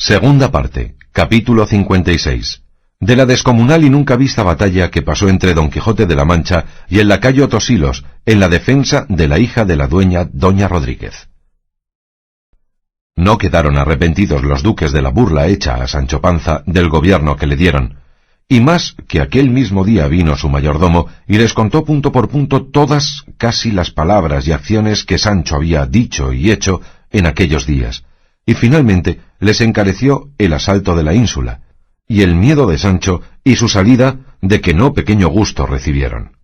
Segunda parte, capítulo 56. De la descomunal y nunca vista batalla que pasó entre Don Quijote de la Mancha y el lacayo Tosilos en la defensa de la hija de la dueña Doña Rodríguez. No quedaron arrepentidos los duques de la burla hecha a Sancho Panza del gobierno que le dieron, y más que aquel mismo día vino su mayordomo y les contó punto por punto todas casi las palabras y acciones que Sancho había dicho y hecho en aquellos días, y finalmente les encareció el asalto de la ínsula, y el miedo de Sancho y su salida, de que no pequeño gusto recibieron.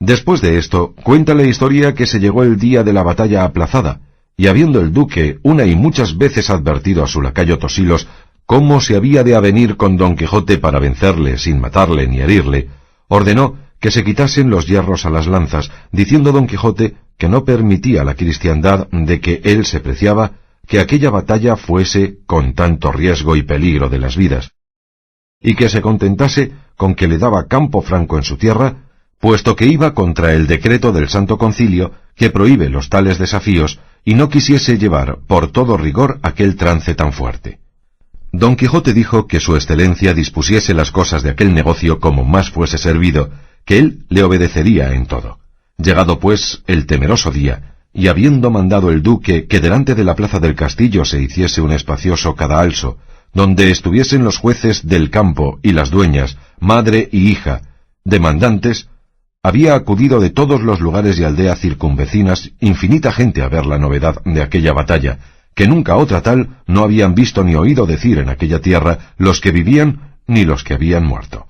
Después de esto, cuenta la historia que se llegó el día de la batalla aplazada, y habiendo el duque una y muchas veces advertido a su lacayo Tosilos cómo se había de avenir con Don Quijote para vencerle sin matarle ni herirle, ordenó que se quitasen los hierros a las lanzas, diciendo Don Quijote que no permitía la cristiandad de que él se preciaba que aquella batalla fuese con tanto riesgo y peligro de las vidas, y que se contentase con que le daba campo franco en su tierra, puesto que iba contra el decreto del Santo Concilio que prohíbe los tales desafíos, y no quisiese llevar por todo rigor aquel trance tan fuerte. Don Quijote dijo que su excelencia dispusiese las cosas de aquel negocio como más fuese servido, que él le obedecería en todo. Llegado pues el temeroso día, y habiendo mandado el duque que delante de la plaza del castillo se hiciese un espacioso cadaalso, donde estuviesen los jueces del campo y las dueñas, madre y hija, demandantes, había acudido de todos los lugares y aldeas circunvecinas infinita gente a ver la novedad de aquella batalla, que nunca otra tal no habían visto ni oído decir en aquella tierra los que vivían ni los que habían muerto.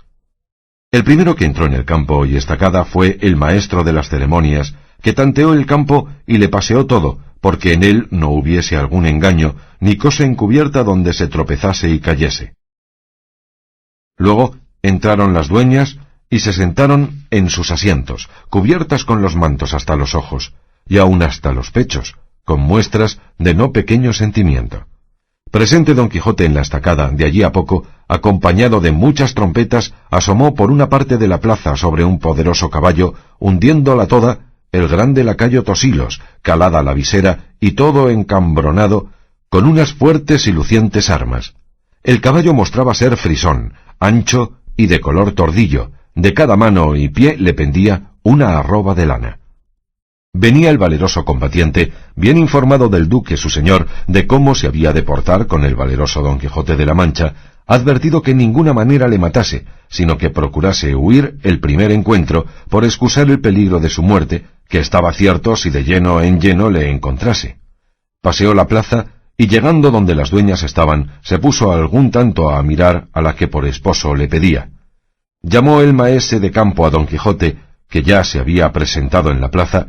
El primero que entró en el campo y estacada fue el maestro de las ceremonias, que tanteó el campo y le paseó todo, porque en él no hubiese algún engaño, ni cosa encubierta donde se tropezase y cayese. Luego entraron las dueñas, y se sentaron en sus asientos, cubiertas con los mantos hasta los ojos, y aun hasta los pechos, con muestras de no pequeño sentimiento. Presente Don Quijote en la estacada, de allí a poco, acompañado de muchas trompetas, asomó por una parte de la plaza sobre un poderoso caballo, hundiéndola toda, el grande lacayo Tosilos, calada la visera y todo encambronado, con unas fuertes y lucientes armas. El caballo mostraba ser frisón, ancho y de color tordillo, de cada mano y pie le pendía una arroba de lana. Venía el valeroso combatiente, bien informado del duque su señor, de cómo se había de portar con el valeroso Don Quijote de la Mancha, advertido que en ninguna manera le matase, sino que procurase huir el primer encuentro, por excusar el peligro de su muerte, que estaba cierto si de lleno en lleno le encontrase. Paseó la plaza, y llegando donde las dueñas estaban, se puso algún tanto a mirar a la que por esposo le pedía. Llamó el maese de campo a Don Quijote, que ya se había presentado en la plaza,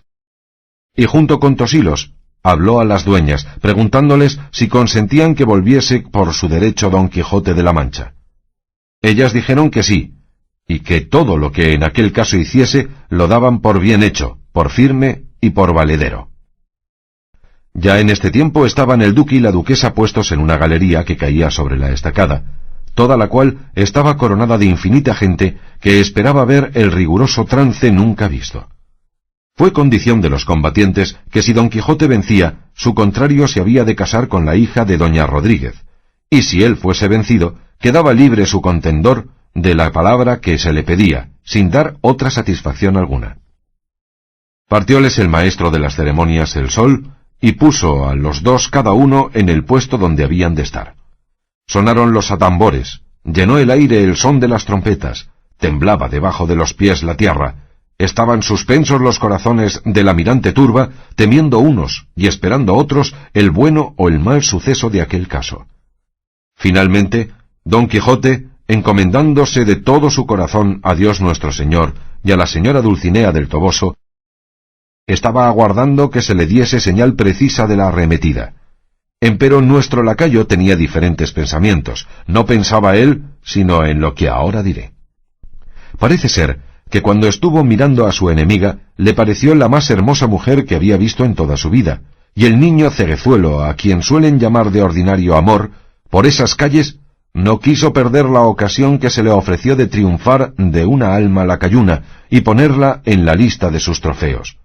y junto con Tosilos habló a las dueñas, preguntándoles si consentían que volviese por su derecho Don Quijote de la Mancha. Ellas dijeron que sí, y que todo lo que en aquel caso hiciese lo daban por bien hecho, por firme y por valedero. Ya en este tiempo estaban el duque y la duquesa puestos en una galería que caía sobre la estacada, toda la cual estaba coronada de infinita gente que esperaba ver el riguroso trance nunca visto. Fue condición de los combatientes que si Don Quijote vencía, su contrario se había de casar con la hija de Doña Rodríguez, y si él fuese vencido, quedaba libre su contendor de la palabra que se le pedía, sin dar otra satisfacción alguna. Partióles el maestro de las ceremonias el sol, y puso a los dos cada uno en el puesto donde habían de estar. Sonaron los atambores, llenó el aire el son de las trompetas, temblaba debajo de los pies la tierra, estaban suspensos los corazones de la mirante turba, temiendo unos y esperando otros el bueno o el mal suceso de aquel caso. Finalmente, Don Quijote, encomendándose de todo su corazón a Dios nuestro Señor y a la señora Dulcinea del Toboso, estaba aguardando que se le diese señal precisa de la arremetida. Empero nuestro lacayo tenía diferentes pensamientos, no pensaba él sino en lo que ahora diré. Parece ser que cuando estuvo mirando a su enemiga, le pareció la más hermosa mujer que había visto en toda su vida, y el niño ceguezuelo, a quien suelen llamar de ordinario Amor, por esas calles, no quiso perder la ocasión que se le ofreció de triunfar de una alma lacayuna y ponerla en la lista de sus trofeos.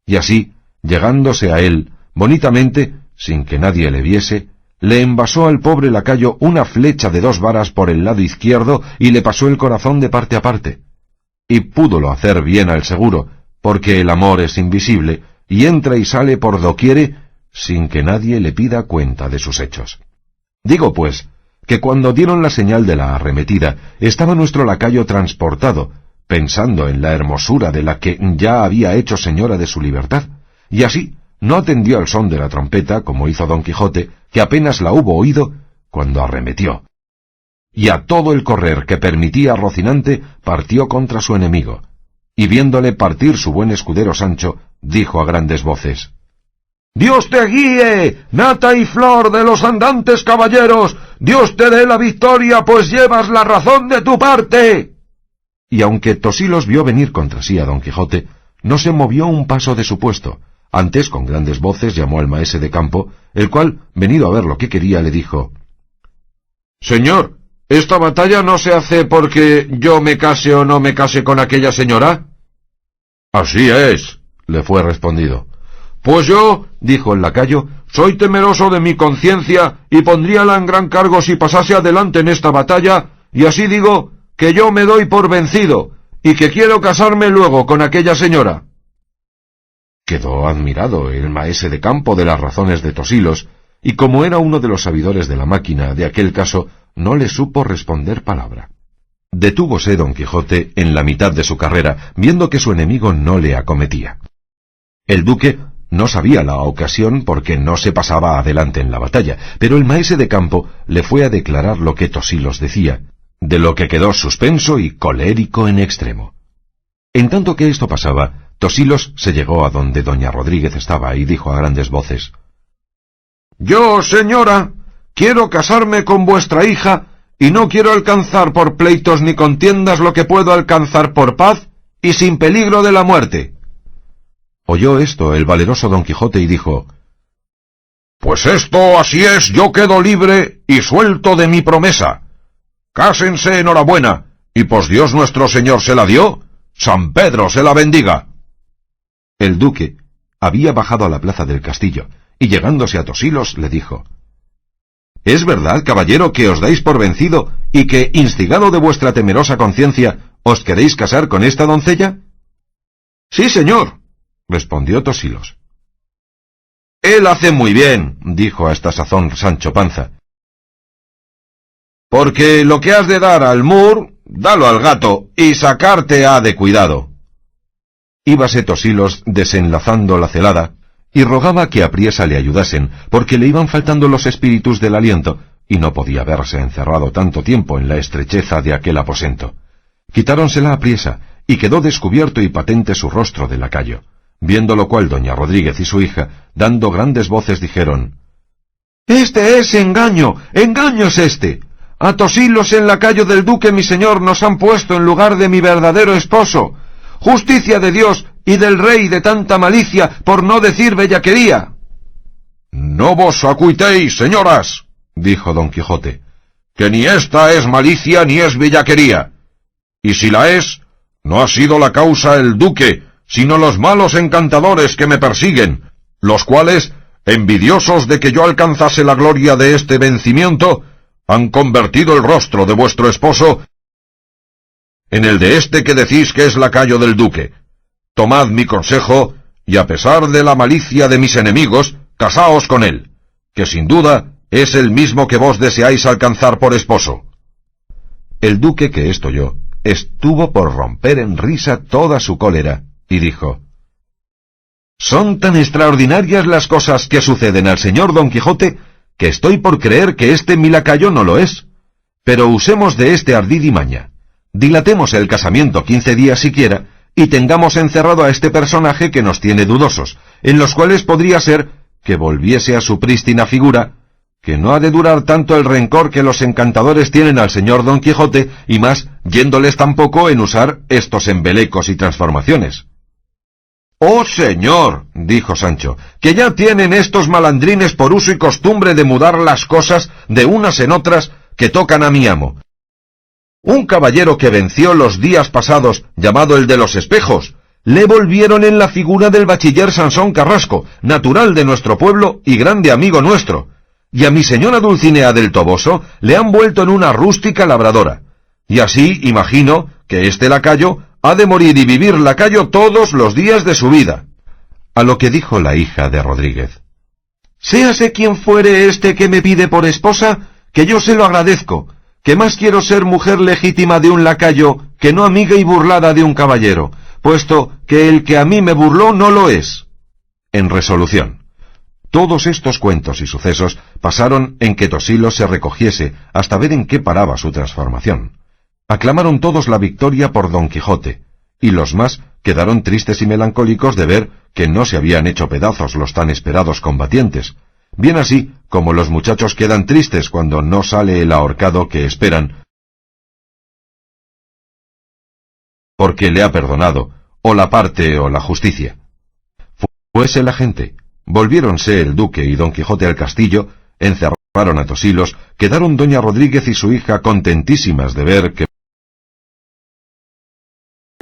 Y así, llegándose a él, bonitamente, sin que nadie le viese, le envasó al pobre lacayo una flecha de 2 varas por el lado izquierdo y le pasó el corazón de parte a parte. Y púdolo hacer bien al seguro, porque el amor es invisible, y entra y sale por doquiere, sin que nadie le pida cuenta de sus hechos. Digo, pues, que cuando dieron la señal de la arremetida, estaba nuestro lacayo transportado, pensando en la hermosura de la que ya había hecho señora de su libertad, y así no atendió al son de la trompeta, como hizo Don Quijote, que apenas la hubo oído, cuando arremetió. Y a todo el correr que permitía Rocinante, partió contra su enemigo, y viéndole partir su buen escudero Sancho, dijo a grandes voces: «¡Dios te guíe, nata y flor de los andantes caballeros! ¡Dios te dé la victoria, pues llevas la razón de tu parte!» Y aunque Tosilos vio venir contra sí a Don Quijote, no se movió un paso de su puesto. Antes, con grandes voces, llamó al maese de campo, el cual, venido a ver lo que quería, le dijo: «Señor, ¿esta batalla no se hace porque yo me case o no me case con aquella señora?» «Así es», le fue respondido. «Pues yo», dijo el lacayo, «soy temeroso de mi conciencia y pondríala en gran cargo si pasase adelante en esta batalla, y así digo que yo me doy por vencido, y que quiero casarme luego con aquella señora». Quedó admirado el maese de campo de las razones de Tosilos, y como era uno de los sabidores de la máquina de aquel caso, no le supo responder palabra. Detúvose Don Quijote en la mitad de su carrera, viendo que su enemigo no le acometía. El duque no sabía la ocasión porque no se pasaba adelante en la batalla, pero el maese de campo le fue a declarar lo que Tosilos decía, de lo que quedó suspenso y colérico en extremo. En tanto que esto pasaba, Tosilos se llegó a donde doña Rodríguez estaba y dijo a grandes voces: «Yo, señora, quiero casarme con vuestra hija, y no quiero alcanzar por pleitos ni contiendas lo que puedo alcanzar por paz y sin peligro de la muerte». Oyó esto el valeroso Don Quijote y dijo: «Pues esto así es, yo quedo libre y suelto de mi promesa. Cásense enhorabuena, y pues Dios nuestro Señor se la dio, San Pedro se la bendiga». El duque había bajado a la plaza del castillo, y llegándose a Tosilos le dijo: «¿Es verdad, caballero, que os dais por vencido, y que, instigado de vuestra temerosa conciencia, os queréis casar con esta doncella?» «Sí, señor», respondió Tosilos. «Él hace muy bien», dijo a esta sazón Sancho Panza, «porque lo que has de dar al mur, dalo al gato, y sacarte ha de cuidado». Íbase Tosilos desenlazando la celada, y rogaba que apriesa le ayudasen, porque le iban faltando los espíritus del aliento, y no podía verse encerrado tanto tiempo en la estrecheza de aquel aposento. Quitáronsela apriesa, y quedó descubierto y patente su rostro de lacayo, viendo lo cual doña Rodríguez y su hija, dando grandes voces, dijeron: «¡Este es engaño! ¡Engaño es este! A Tosilos en lacayo del duque mi señor nos han puesto en lugar de mi verdadero esposo. ¡Justicia de Dios y del rey de tanta malicia, por no decir bellaquería!» «No vos acuitéis, señoras», dijo Don Quijote, «que ni esta es malicia ni es bellaquería. Y si la es, no ha sido la causa el duque, sino los malos encantadores que me persiguen, los cuales, envidiosos de que yo alcanzase la gloria de este vencimiento, han convertido el rostro de vuestro esposo en el de este que decís que es lacayo del duque. Tomad mi consejo, y a pesar de la malicia de mis enemigos, casaos con él, que sin duda es el mismo que vos deseáis alcanzar por esposo». El duque, que esto oyó, estuvo por romper en risa toda su cólera, y dijo: «Son tan extraordinarias las cosas que suceden al señor Don Quijote, que estoy por creer que este mi lacayo no lo es. Pero usemos de este ardid y maña. Dilatemos el casamiento 15 días siquiera, y tengamos encerrado a este personaje que nos tiene dudosos, en los cuales podría ser que volviese a su prístina figura, que no ha de durar tanto el rencor que los encantadores tienen al señor Don Quijote, y más yéndoles tampoco en usar estos embelecos y transformaciones». «Oh, señor», dijo Sancho, «que ya tienen estos malandrines por uso y costumbre de mudar las cosas de unas en otras que tocan a mi amo. Un caballero que venció los días pasados, llamado el de los espejos, le volvieron en la figura del bachiller Sansón Carrasco, natural de nuestro pueblo y grande amigo nuestro, y a mi señora Dulcinea del Toboso le han vuelto en una rústica labradora. Y así, imagino, que este lacayo ha de morir y vivir lacayo todos los días de su vida. A lo que dijo la hija de Rodríguez: séase quien fuere este que me pide por esposa, que yo se lo agradezco, que más quiero ser mujer legítima de un lacayo que no amiga y burlada de un caballero, puesto que el que a mí me burló no lo es. En resolución, todos estos cuentos y sucesos pasaron en que Tosilo se recogiese hasta ver en qué paraba su transformación. Aclamaron todos la victoria por Don Quijote, y los más quedaron tristes y melancólicos de ver que no se habían hecho pedazos los tan esperados combatientes, bien así como los muchachos quedan tristes cuando no sale el ahorcado que esperan, porque le ha perdonado, o la parte o la justicia. Fuese la gente, volviéronse el duque y Don Quijote al castillo, encerraron a Tosilos, quedaron doña Rodríguez y su hija contentísimas de ver que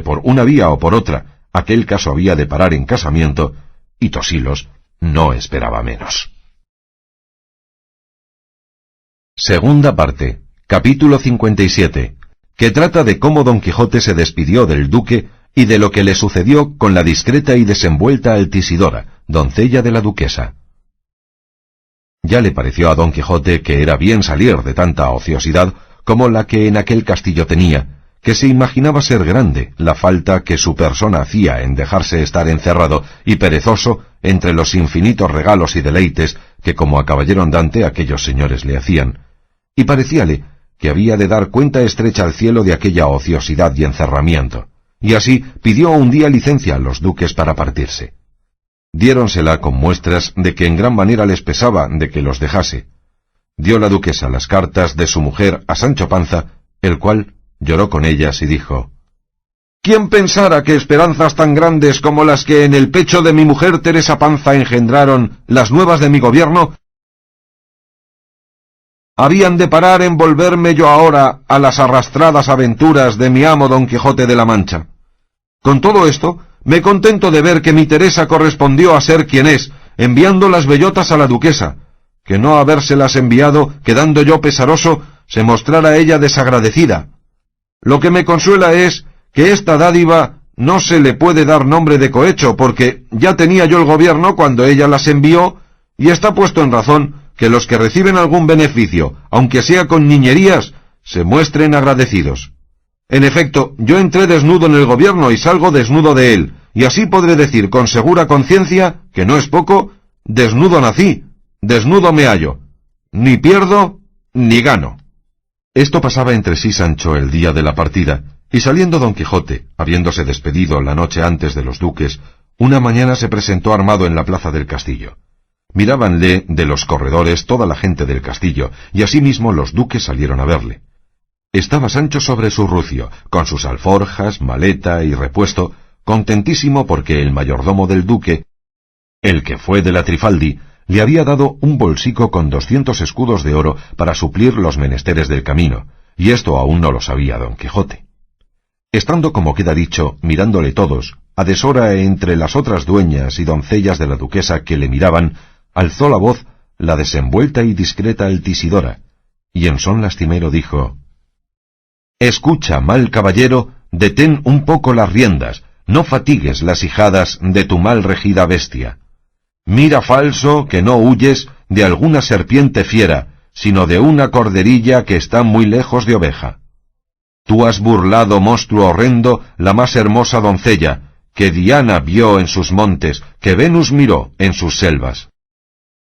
por una vía o por otra aquel caso había de parar en casamiento, y Tosilos no esperaba menos. Segunda parte, capítulo 57, que trata de cómo Don Quijote se despidió del duque y de lo que le sucedió con la discreta y desenvuelta Altisidora, doncella de la duquesa. Ya le pareció a Don Quijote que era bien salir de tanta ociosidad como la que en aquel castillo tenía, que se imaginaba ser grande la falta que su persona hacía en dejarse estar encerrado y perezoso entre los infinitos regalos y deleites que como a caballero andante aquellos señores le hacían, y parecíale que había de dar cuenta estrecha al cielo de aquella ociosidad y encerramiento, y así pidió un día licencia a los duques para partirse. Diéronsela con muestras de que en gran manera les pesaba de que los dejase. Dio la duquesa las cartas de su mujer a Sancho Panza, el cual lloró con ellas y dijo: ¿quién pensara que esperanzas tan grandes como las que en el pecho de mi mujer Teresa Panza engendraron las nuevas de mi gobierno, habían de parar en volverme yo ahora a las arrastradas aventuras de mi amo Don Quijote de la Mancha? Con todo esto, me contento de ver que mi Teresa correspondió a ser quien es, enviando las bellotas a la duquesa, que no habérselas enviado, quedando yo pesaroso, se mostrara ella desagradecida. Lo que me consuela es que esta dádiva no se le puede dar nombre de cohecho, porque ya tenía yo el gobierno cuando ella las envió, y está puesto en razón que los que reciben algún beneficio, aunque sea con niñerías, se muestren agradecidos. En efecto, yo entré desnudo en el gobierno y salgo desnudo de él, y así podré decir con segura conciencia, que no es poco, desnudo nací, desnudo me hallo, ni pierdo ni gano. Esto pasaba entre sí Sancho el día de la partida, y saliendo Don Quijote, habiéndose despedido la noche antes de los duques, una mañana se presentó armado en la plaza del castillo. Mirábanle de los corredores toda la gente del castillo, y asimismo los duques salieron a verle. Estaba Sancho sobre su rucio, con sus alforjas, maleta y repuesto, contentísimo porque el mayordomo del duque, el que fue de la Trifaldi, le había dado un bolsico con 200 escudos de oro para suplir los menesteres del camino, y esto aún no lo sabía Don Quijote. Estando, como queda dicho, mirándole todos, a deshora entre las otras dueñas y doncellas de la duquesa que le miraban, alzó la voz la desenvuelta y discreta Altisidora, y en son lastimero dijo: escucha, mal caballero, detén un poco las riendas, no fatigues las ijadas de tu mal regida bestia. Mira, falso, que no huyes de alguna serpiente fiera, sino de una corderilla que está muy lejos de oveja. Tú has burlado, monstruo horrendo, la más hermosa doncella, que Diana vio en sus montes, que Venus miró en sus selvas.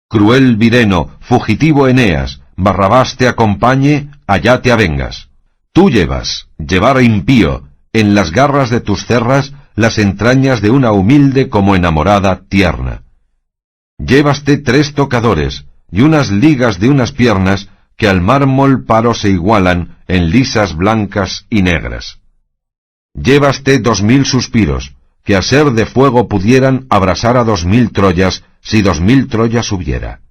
Cruel Vireno, fugitivo Eneas, Barrabás te acompañe, allá te avengas. Tú llevar impío, en las garras de tus cerras, las entrañas de una humilde como enamorada tierna. Llévaste 3 tocadores, y unas ligas de unas piernas, que al mármol paro se igualan, en lisas blancas y negras. Llévaste 2000 suspiros, que a ser de fuego pudieran abrasar a 2000 Troyas, si 2000 Troyas hubiera.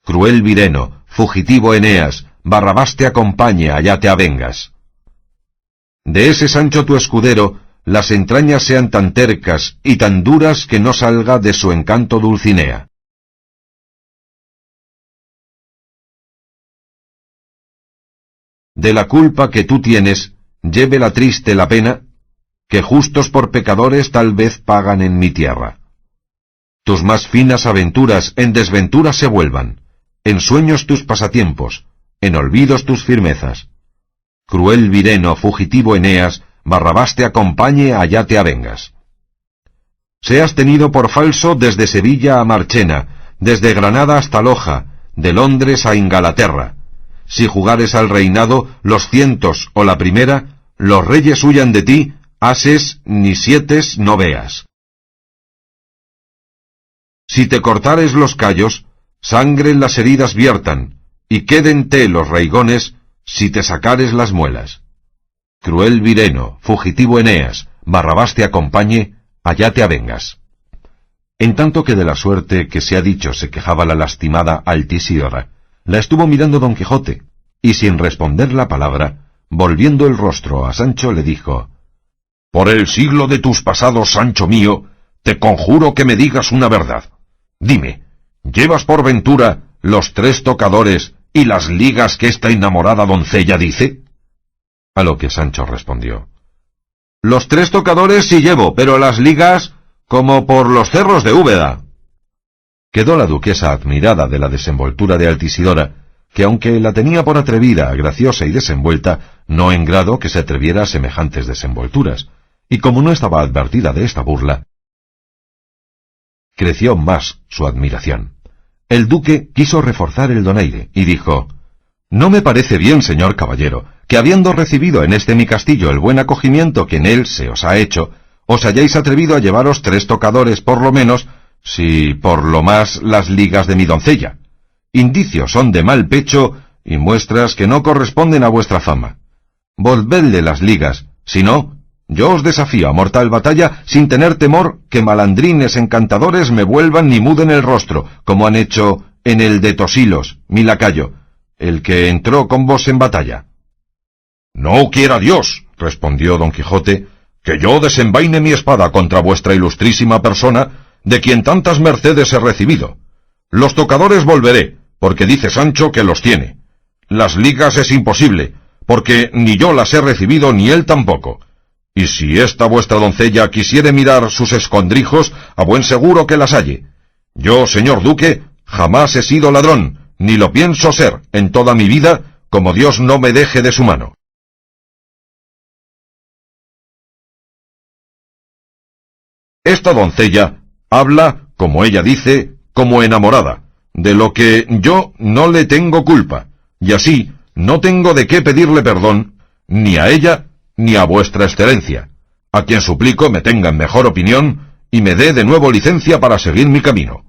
Cruel Vireno, fugitivo Eneas, Barrabás te acompañe, allá te avengas. De ese Sancho tu escudero, las entrañas sean tan tercas y tan duras que no salga de su encanto Dulcinea. de la culpa que tú tienes, lleve la triste la pena, que justos por pecadores tal vez pagan en mi tierra. Tus más finas aventuras en desventuras se vuelvan, en sueños tus pasatiempos, en olvidos tus firmezas. Cruel Vireno, fugitivo Eneas, Barrabás te acompañe, allá te avengas. Seas tenido por falso desde Sevilla a Marchena, desde Granada hasta Loja, de Londres a Ingalaterra. Si jugares al reinado los cientos o la primera, los reyes huyan de ti, ases ni sietes no veas. Si te cortares los callos, sangre en las heridas viertan, y quédente los raigones, si te sacares las muelas. Cruel Vireno, fugitivo Eneas, Barrabás te acompañe, allá te avengas. En tanto que de la suerte que se ha dicho se quejaba la lastimada Altisidora, la estuvo mirando Don Quijote, y sin responder la palabra, volviendo el rostro a Sancho le dijo: Por el siglo de tus pasados, Sancho mío, te conjuro que me digas una verdad. Dime, ¿llevas por ventura los 3 tocadores y las ligas que esta enamorada doncella dice? A lo que Sancho respondió: Los 3 tocadores sí llevo, pero las ligas como por los cerros de Úbeda. Quedó la duquesa admirada de la desenvoltura de Altisidora, que aunque la tenía por atrevida, graciosa y desenvuelta, no en grado que se atreviera a semejantes desenvolturas, y como no estaba advertida de esta burla, creció más su admiración. El duque quiso reforzar el donaire, y dijo: No me parece bien, señor caballero, que habiendo recibido en este mi castillo el buen acogimiento que en él se os ha hecho, os hayáis atrevido a llevaros 3 tocadores por lo menos, si por lo más las ligas de mi doncella. Indicios son de mal pecho y muestras que no corresponden a vuestra fama. Volvedle las ligas, si no, yo os desafío a mortal batalla sin tener temor que malandrines encantadores me vuelvan ni muden el rostro, como han hecho en el de Tosilos, mi lacayo, el que entró con vos en batalla. No quiera Dios, respondió Don Quijote, que yo desenvaine mi espada contra vuestra ilustrísima persona, de quien tantas mercedes he recibido. Los tocadores volveré, porque dice Sancho que los tiene. Las ligas es imposible, porque ni yo las he recibido ni él tampoco. Y si esta vuestra doncella quisiere mirar sus escondrijos, a buen seguro que las halle. Yo, señor duque, jamás he sido ladrón, ni lo pienso ser en toda mi vida, como Dios no me deje de su mano. Esta doncella habla, como ella dice, como enamorada, de lo que yo no le tengo culpa, y así no tengo de qué pedirle perdón, ni a ella, ni a vuestra excelencia, a quien suplico me tenga en mejor opinión, y me dé de nuevo licencia para seguir mi camino.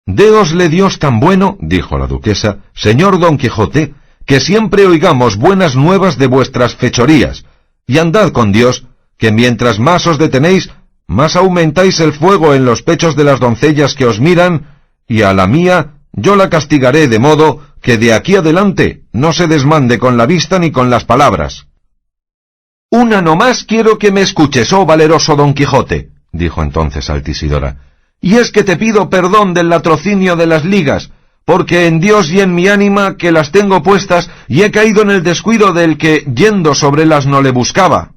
Déosle Dios tan bueno, dijo la duquesa, señor Don Quijote, que siempre oigamos buenas nuevas de vuestras fechorías, y andad con Dios, que mientras más os detenéis, más aumentáis el fuego en los pechos de las doncellas que os miran, y a la mía yo la castigaré de modo que de aquí adelante no se desmande con la vista ni con las palabras. Una no más quiero que me escuches, oh valeroso Don Quijote, dijo entonces Altisidora, y es que te pido perdón del latrocinio de las ligas, porque en Dios y en mi ánima que las tengo puestas y he caído en el descuido del que yendo sobre las no le buscaba.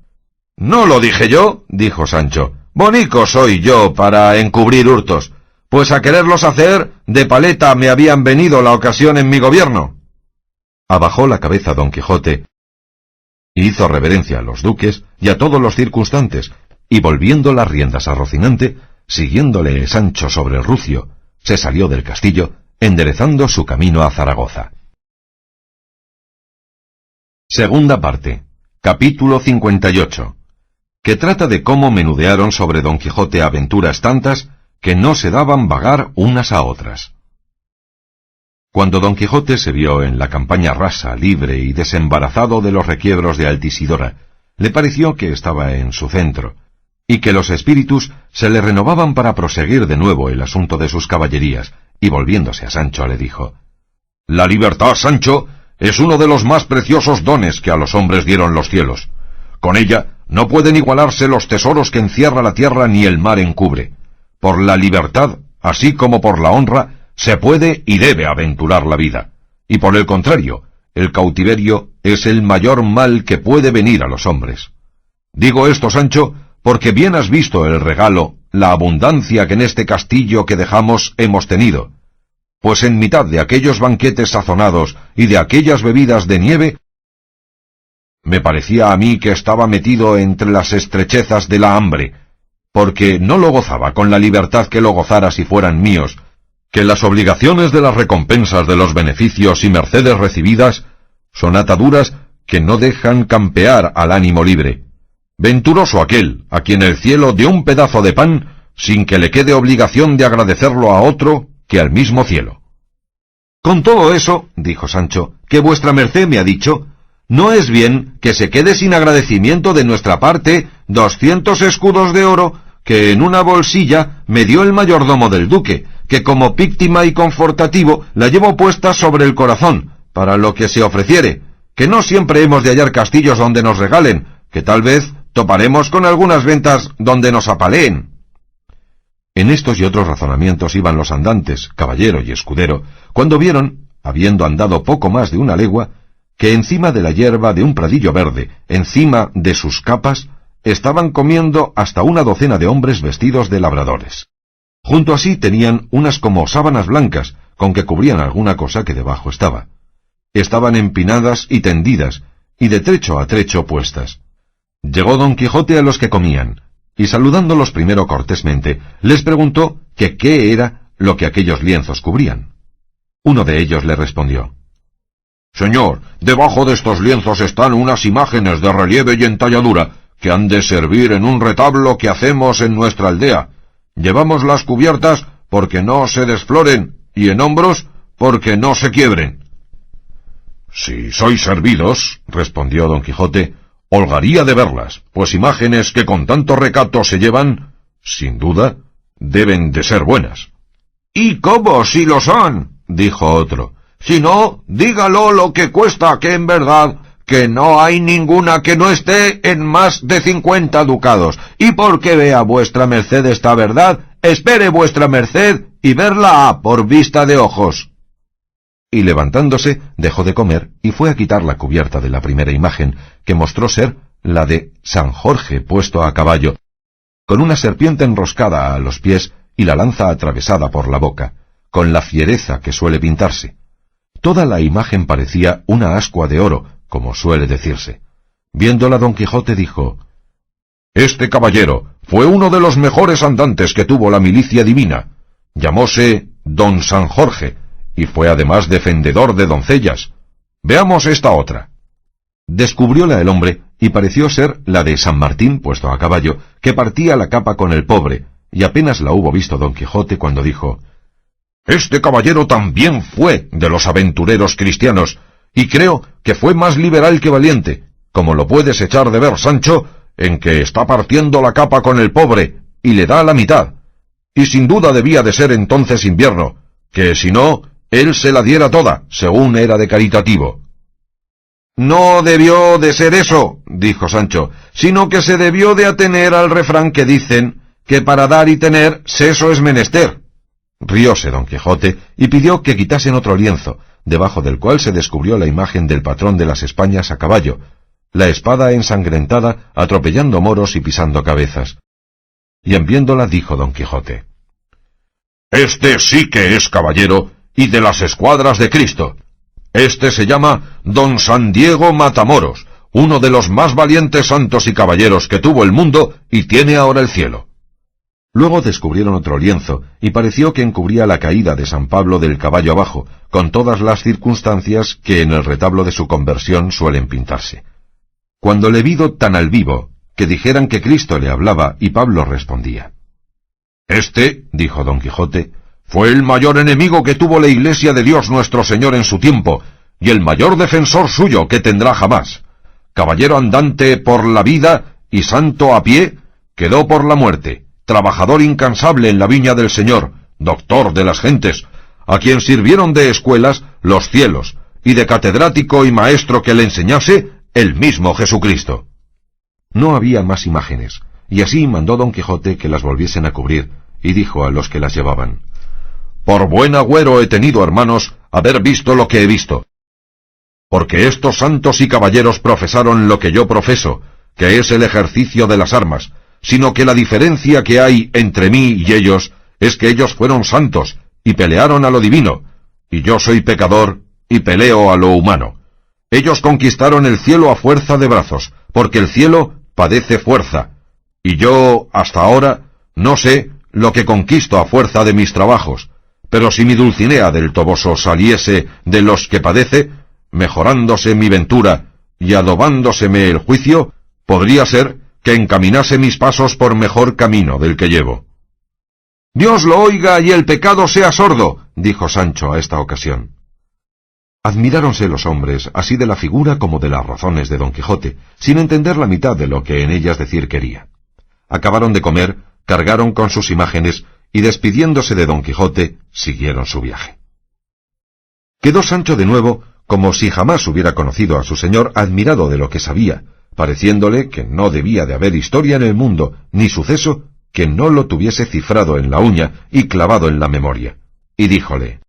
No lo dije yo, dijo Sancho, bonico soy yo para encubrir hurtos, pues a quererlos hacer, de paleta me habían venido la ocasión en mi gobierno. Abajó la cabeza Don Quijote, hizo reverencia a los duques y a todos los circunstantes, y volviendo las riendas a Rocinante, siguiéndole Sancho sobre el rucio, se salió del castillo, enderezando su camino a Zaragoza. Segunda parte. Capítulo 58. Que trata de cómo menudearon sobre Don Quijote aventuras tantas que no se daban vagar unas a otras. Cuando Don Quijote se vio en la campaña rasa, libre y desembarazado de los requiebros de Altisidora, le pareció que estaba en su centro, y que los espíritus se le renovaban para proseguir de nuevo el asunto de sus caballerías, y volviéndose a Sancho le dijo: La libertad, Sancho, es uno de los más preciosos dones que a los hombres dieron los cielos. Con ella no pueden igualarse los tesoros que encierra la tierra ni el mar encubre. Por la libertad, así como por la honra, se puede y debe aventurar la vida, y por el contrario, el cautiverio es el mayor mal que puede venir a los hombres. Digo esto, Sancho, porque bien has visto el regalo, la abundancia que en este castillo que dejamos hemos tenido. Pues en mitad de aquellos banquetes sazonados y de aquellas bebidas de nieve, me parecía a mí que estaba metido entre las estrechezas de la hambre, porque no lo gozaba con la libertad que lo gozara si fueran míos, que las obligaciones de las recompensas de los beneficios y mercedes recibidas son ataduras que no dejan campear al ánimo libre. Venturoso aquel, a quien el cielo dio un pedazo de pan, sin que le quede obligación de agradecerlo a otro que al mismo cielo. Con todo eso, dijo Sancho, que vuestra merced me ha dicho, no es bien que se quede sin agradecimiento de nuestra parte 200 escudos de oro que en una bolsilla me dio el mayordomo del duque, que como víctima y confortativo la llevo puesta sobre el corazón, para lo que se ofreciere, que no siempre hemos de hallar castillos donde nos regalen, que tal vez toparemos con algunas ventas donde nos apaleen. En estos y otros razonamientos iban los andantes, caballero y escudero, cuando vieron, habiendo andado poco más de una legua, que encima de la hierba de un pradillo verde, encima de sus capas, estaban comiendo hasta una docena de hombres vestidos de labradores. Junto a sí tenían unas como sábanas blancas, con que cubrían alguna cosa que debajo estaba. Estaban empinadas y tendidas, y de trecho a trecho puestas. Llegó Don Quijote a los que comían, y saludándolos primero cortésmente, les preguntó que qué era lo que aquellos lienzos cubrían. Uno de ellos le respondió: Señor, debajo de estos lienzos están unas imágenes de relieve y entalladura, que han de servir en un retablo que hacemos en nuestra aldea. Llevamos las cubiertas porque no se desfloren, y en hombros porque no se quiebren. Si sois servidos, respondió Don Quijote, holgaría de verlas, pues imágenes que con tanto recato se llevan, sin duda, deben de ser buenas. —¿Y cómo si lo son? —dijo otro—. Si no, dígalo lo que cuesta, que en verdad que no hay ninguna que no esté en más de 50 ducados, y porque vea vuestra merced esta verdad, espere vuestra merced y verla ha por vista de ojos. Y levantándose, dejó de comer y fue a quitar la cubierta de la primera imagen, que mostró ser la de San Jorge puesto a caballo, con una serpiente enroscada a los pies y la lanza atravesada por la boca, con la fiereza que suele pintarse. Toda la imagen parecía una ascua de oro, como suele decirse. Viéndola Don Quijote dijo: Este caballero fue uno de los mejores andantes que tuvo la milicia divina. Llamóse Don San Jorge, y fue además defendedor de doncellas. Veamos esta otra. Descubrióla el hombre, y pareció ser la de San Martín puesto a caballo, que partía la capa con el pobre, y apenas la hubo visto Don Quijote cuando dijo: Este caballero también fue de los aventureros cristianos, y creo que fue más liberal que valiente, como lo puedes echar de ver, Sancho, en que está partiendo la capa con el pobre, y le da la mitad, y sin duda debía de ser entonces invierno, que si no, él se la diera toda, según era de caritativo. No debió de ser eso, dijo Sancho, sino que se debió de atener al refrán que dicen que para dar y tener seso es menester. Rióse Don Quijote y pidió que quitasen otro lienzo, debajo del cual se descubrió la imagen del patrón de las Españas a caballo, la espada ensangrentada atropellando moros y pisando cabezas. Y en viéndola dijo Don Quijote: Este sí que es caballero y de las escuadras de Cristo. Este se llama Don San Diego Matamoros, uno de los más valientes santos y caballeros que tuvo el mundo y tiene ahora el cielo. Luego descubrieron otro lienzo, y pareció que encubría la caída de San Pablo del caballo abajo, con todas las circunstancias que en el retablo de su conversión suelen pintarse. Cuando le vido tan al vivo, que dijeran que Cristo le hablaba, y Pablo respondía. Este, dijo Don Quijote, fue el mayor enemigo que tuvo la Iglesia de Dios nuestro Señor en su tiempo, y el mayor defensor suyo que tendrá jamás. Caballero andante por la vida y santo a pie, quedó por la muerte, trabajador incansable en la viña del Señor, doctor de las gentes, a quien sirvieron de escuelas los cielos, y de catedrático y maestro que le enseñase el mismo Jesucristo. No había más imágenes, y así mandó Don Quijote que las volviesen a cubrir, y dijo a los que las llevaban: Por buen agüero he tenido, hermanos, haber visto lo que he visto. porque estos santos y caballeros profesaron lo que yo profeso, que es el ejercicio de las armas, sino que la diferencia que hay entre mí y ellos es que ellos fueron santos y pelearon a lo divino, y yo soy pecador y peleo a lo humano. Ellos conquistaron el cielo a fuerza de brazos, porque el cielo padece fuerza, y yo, hasta ahora, no sé lo que conquisto a fuerza de mis trabajos, pero si mi Dulcinea del Toboso saliese de los que padece, mejorándose mi ventura y adobándoseme el juicio, podría ser que encaminase mis pasos por mejor camino del que llevo. Dios lo oiga y el pecado sea sordo, dijo Sancho a esta ocasión. Admiráronse los hombres, así de la figura como de las razones de Don Quijote, sin entender la mitad de lo que en ellas decir quería. Acabaron de comer, cargaron con sus imágenes, y despidiéndose de Don Quijote, siguieron su viaje. Quedó Sancho de nuevo, como si jamás hubiera conocido a su señor, admirado de lo que sabía, pareciéndole que no debía de haber historia en el mundo, ni suceso, que no lo tuviese cifrado en la uña y clavado en la memoria. Y díjole: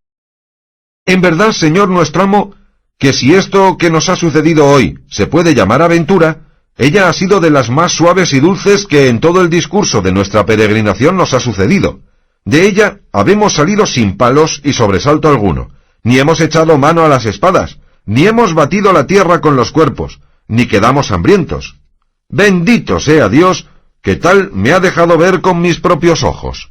En verdad, señor nuestro amo, que si esto que nos ha sucedido hoy se puede llamar aventura, ella ha sido de las más suaves y dulces que en todo el discurso de nuestra peregrinación nos ha sucedido. De ella habemos salido sin palos y sobresalto alguno, ni hemos echado mano a las espadas, ni hemos batido la tierra con los cuerpos, ni quedamos hambrientos. Bendito sea Dios, que tal me ha dejado ver con mis propios ojos.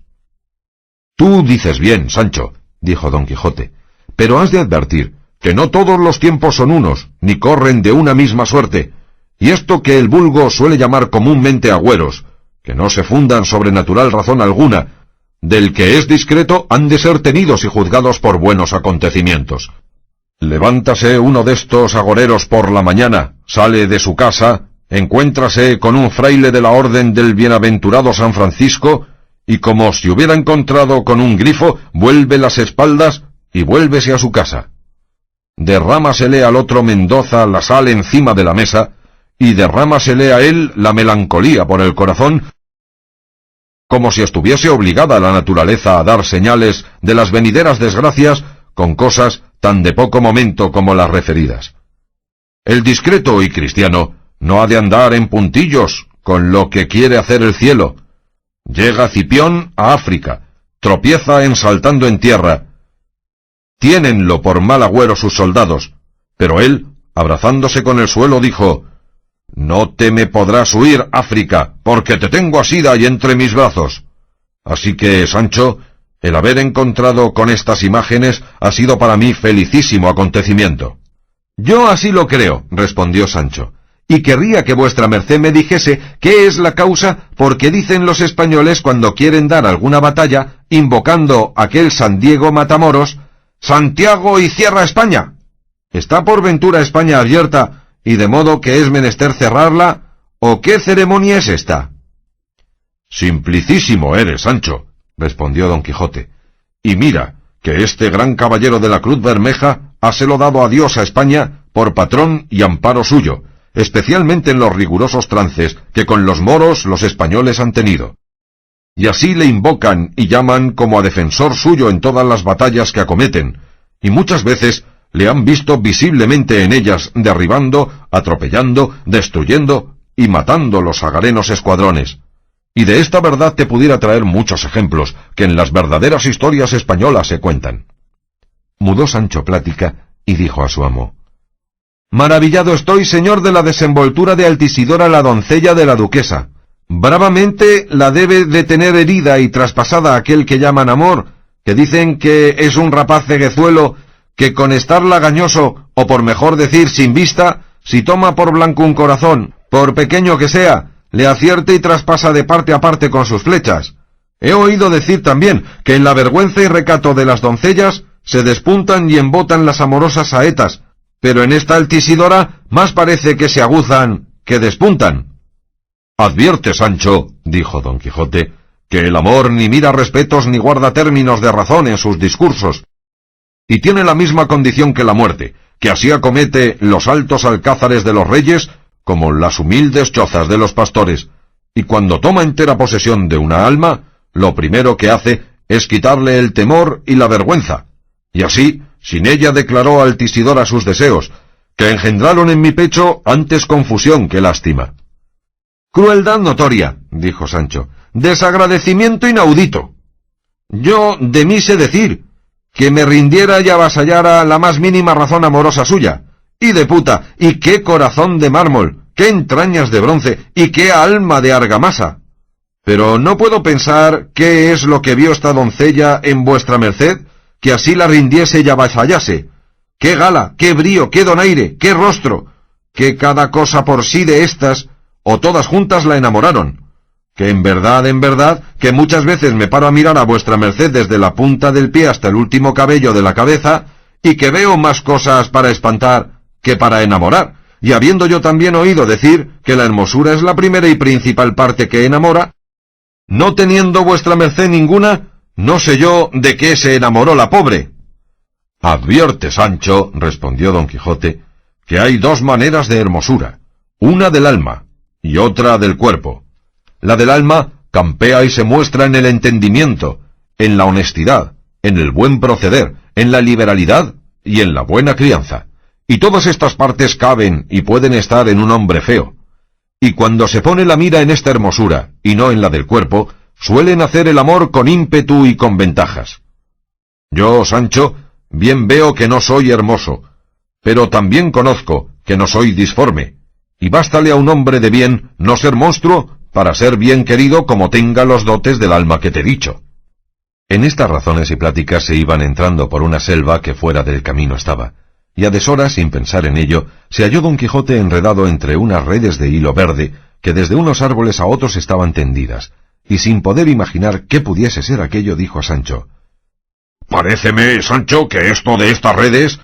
Tú dices bien, Sancho, dijo Don Quijote, pero has de advertir que no todos los tiempos son unos, ni corren de una misma suerte, y esto que el vulgo suele llamar comúnmente agüeros, que no se fundan sobre natural razón alguna, del que es discreto han de ser tenidos y juzgados por buenos acontecimientos. Levántase uno de estos agoreros por la mañana, sale de su casa, encuéntrase con un fraile de la orden del bienaventurado San Francisco, y como si hubiera encontrado con un grifo, vuelve las espaldas y vuélvese a su casa. Derrámasele al otro Mendoza la sal encima de la mesa, y derrámasele a él la melancolía por el corazón, como si estuviese obligada la naturaleza a dar señales de las venideras desgracias con cosas tan de poco momento como las referidas. El discreto y cristiano no ha de andar en puntillos con lo que quiere hacer el cielo. Llega Cipión a África, tropieza en saltando en tierra. Tiénenlo por mal agüero sus soldados, pero él, abrazándose con el suelo, dijo: No te me podrás huir, África, porque te tengo asida y entre mis brazos. Así que, Sancho, el haber encontrado con estas imágenes ha sido para mí felicísimo acontecimiento. Yo así lo creo, respondió Sancho, y querría que vuestra merced me dijese qué es la causa por que dicen los españoles cuando quieren dar alguna batalla, invocando aquel San Diego Matamoros: Santiago y cierra España. ¿Está por ventura España abierta y de modo que es menester cerrarla, o qué ceremonia es esta? Simplicísimo eres, Sancho, respondió Don Quijote, y mira que este gran caballero de la Cruz Bermeja háselo dado a Dios a España por patrón y amparo suyo, especialmente en los rigurosos trances que con los moros los españoles han tenido. Y así le invocan y llaman como a defensor suyo en todas las batallas que acometen, y muchas veces le han visto visiblemente en ellas derribando, atropellando, destruyendo y matando los agarenos escuadrones. Y de esta verdad te pudiera traer muchos ejemplos que en las verdaderas historias españolas se cuentan. Mudó Sancho plática y dijo a su amo: Maravillado estoy, señor, de la desenvoltura de Altisidora, la doncella de la duquesa. Bravamente la debe de tener herida y traspasada aquel que llaman amor, que dicen que es un rapaz ceguezuelo, que con estar lagañoso, o por mejor decir sin vista, si toma por blanco un corazón, por pequeño que sea, le acierta y traspasa de parte a parte con sus flechas. He oído decir también que en la vergüenza y recato de las doncellas se despuntan y embotan las amorosas saetas, pero en esta Altisidora más parece que se aguzan que despuntan. Advierte, Sancho, dijo Don Quijote, que el amor ni mira respetos ni guarda términos de razón en sus discursos, y tiene la misma condición que la muerte, que así acomete los altos alcázares de los reyes como las humildes chozas de los pastores, y cuando toma entera posesión de una alma, lo primero que hace es quitarle el temor y la vergüenza, y así, sin ella declaró Altisidora sus deseos, que engendraron en mi pecho antes confusión que lástima. Crueldad notoria, dijo Sancho, desagradecimiento inaudito. Yo de mí sé decir, que me rindiera y avasallara la más mínima razón amorosa suya. ¡Y de puta! ¡Y qué corazón de mármol! ¡Qué entrañas de bronce! ¡Y qué alma de argamasa! Pero no puedo pensar qué es lo que vio esta doncella en vuestra merced, que así la rindiese y avasallase. ¡Qué gala! ¡Qué brío! ¡Qué donaire! ¡Qué rostro! ¡Que cada cosa por sí de estas, o todas juntas la enamoraron! Que en verdad, que muchas veces me paro a mirar a vuestra merced desde la punta del pie hasta el último cabello de la cabeza, y que veo más cosas para espantar que para enamorar, y habiendo yo también oído decir que la hermosura es la primera y principal parte que enamora, no teniendo vuestra merced ninguna, no sé yo de qué se enamoró la pobre. Advierte, Sancho, respondió don Quijote, que hay dos maneras de hermosura, una del alma y otra del cuerpo. La del alma campea y se muestra en el entendimiento, en la honestidad, en el buen proceder, en la liberalidad y en la buena crianza. Y todas estas partes caben y pueden estar en un hombre feo. Y cuando se pone la mira en esta hermosura, y no en la del cuerpo, suelen hacer el amor con ímpetu y con ventajas. Yo, Sancho, bien veo que no soy hermoso, pero también conozco que no soy disforme, y bástale a un hombre de bien no ser monstruo para ser bien querido como tenga los dotes del alma que te he dicho. En estas razones y pláticas se iban entrando por una selva que fuera del camino estaba, y a deshora, sin pensar en ello, se halló don Quijote enredado entre unas redes de hilo verde que desde unos árboles a otros estaban tendidas, y sin poder imaginar qué pudiese ser aquello, dijo a Sancho: «Paréceme, Sancho, que esto de estas redes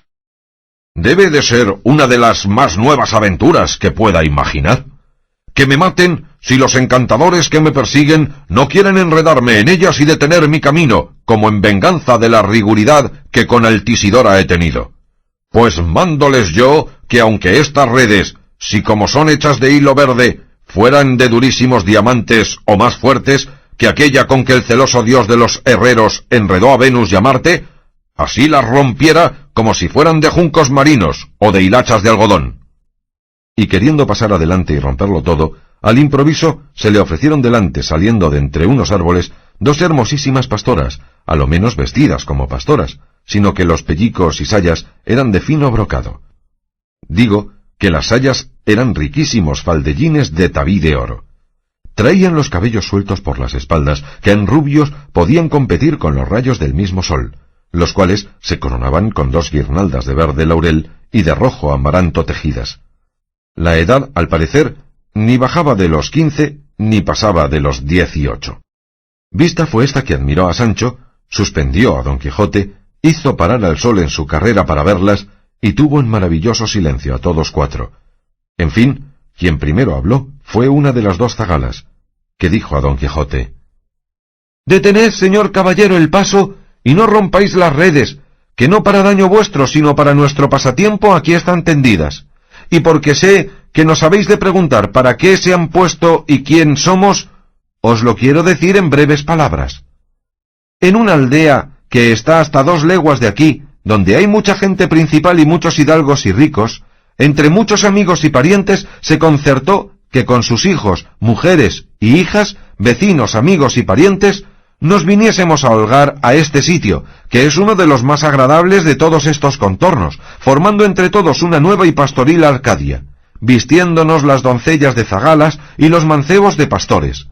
debe de ser una de las más nuevas aventuras que pueda imaginar. Que me maten si los encantadores que me persiguen no quieren enredarme en ellas y detener mi camino, como en venganza de la riguridad que con Altisidora he tenido. Pues mándoles yo que aunque estas redes, si como son hechas de hilo verde, fueran de durísimos diamantes o más fuertes que aquella con que el celoso dios de los herreros enredó a Venus y a Marte, así las rompiera como si fueran de juncos marinos o de hilachas de algodón». Y queriendo pasar adelante y romperlo todo, al improviso se le ofrecieron delante, saliendo de entre unos árboles, dos hermosísimas pastoras, a lo menos vestidas como pastoras, sino que los pellicos y sayas eran de fino brocado. Digo que las sayas eran riquísimos faldellines de tabí de oro. Traían los cabellos sueltos por las espaldas, que en rubios podían competir con los rayos del mismo sol, los cuales se coronaban con dos guirnaldas de verde laurel y de rojo amaranto tejidas. La edad, al parecer, ni bajaba de los 15, ni pasaba de los 18. Vista fue esta que admiró a Sancho, suspendió a don Quijote, hizo parar al sol en su carrera para verlas, y tuvo en maravilloso silencio a todos cuatro. En fin, quien primero habló fue una de las dos zagalas, que dijo a don Quijote: «Detened, señor caballero, el paso, y no rompáis las redes, que no para daño vuestro, sino para nuestro pasatiempo aquí están tendidas. Y porque sé que nos habéis de preguntar para qué se han puesto y quién somos, os lo quiero decir en breves palabras. En una aldea que está hasta 2 leguas de aquí, donde hay mucha gente principal y muchos hidalgos y ricos, entre muchos amigos y parientes se concertó que con sus hijos, mujeres y hijas, vecinos, amigos y parientes, nos viniésemos a holgar a este sitio, que es uno de los más agradables de todos estos contornos, formando entre todos una nueva y pastoril Arcadia, vistiéndonos las doncellas de zagalas y los mancebos de pastores.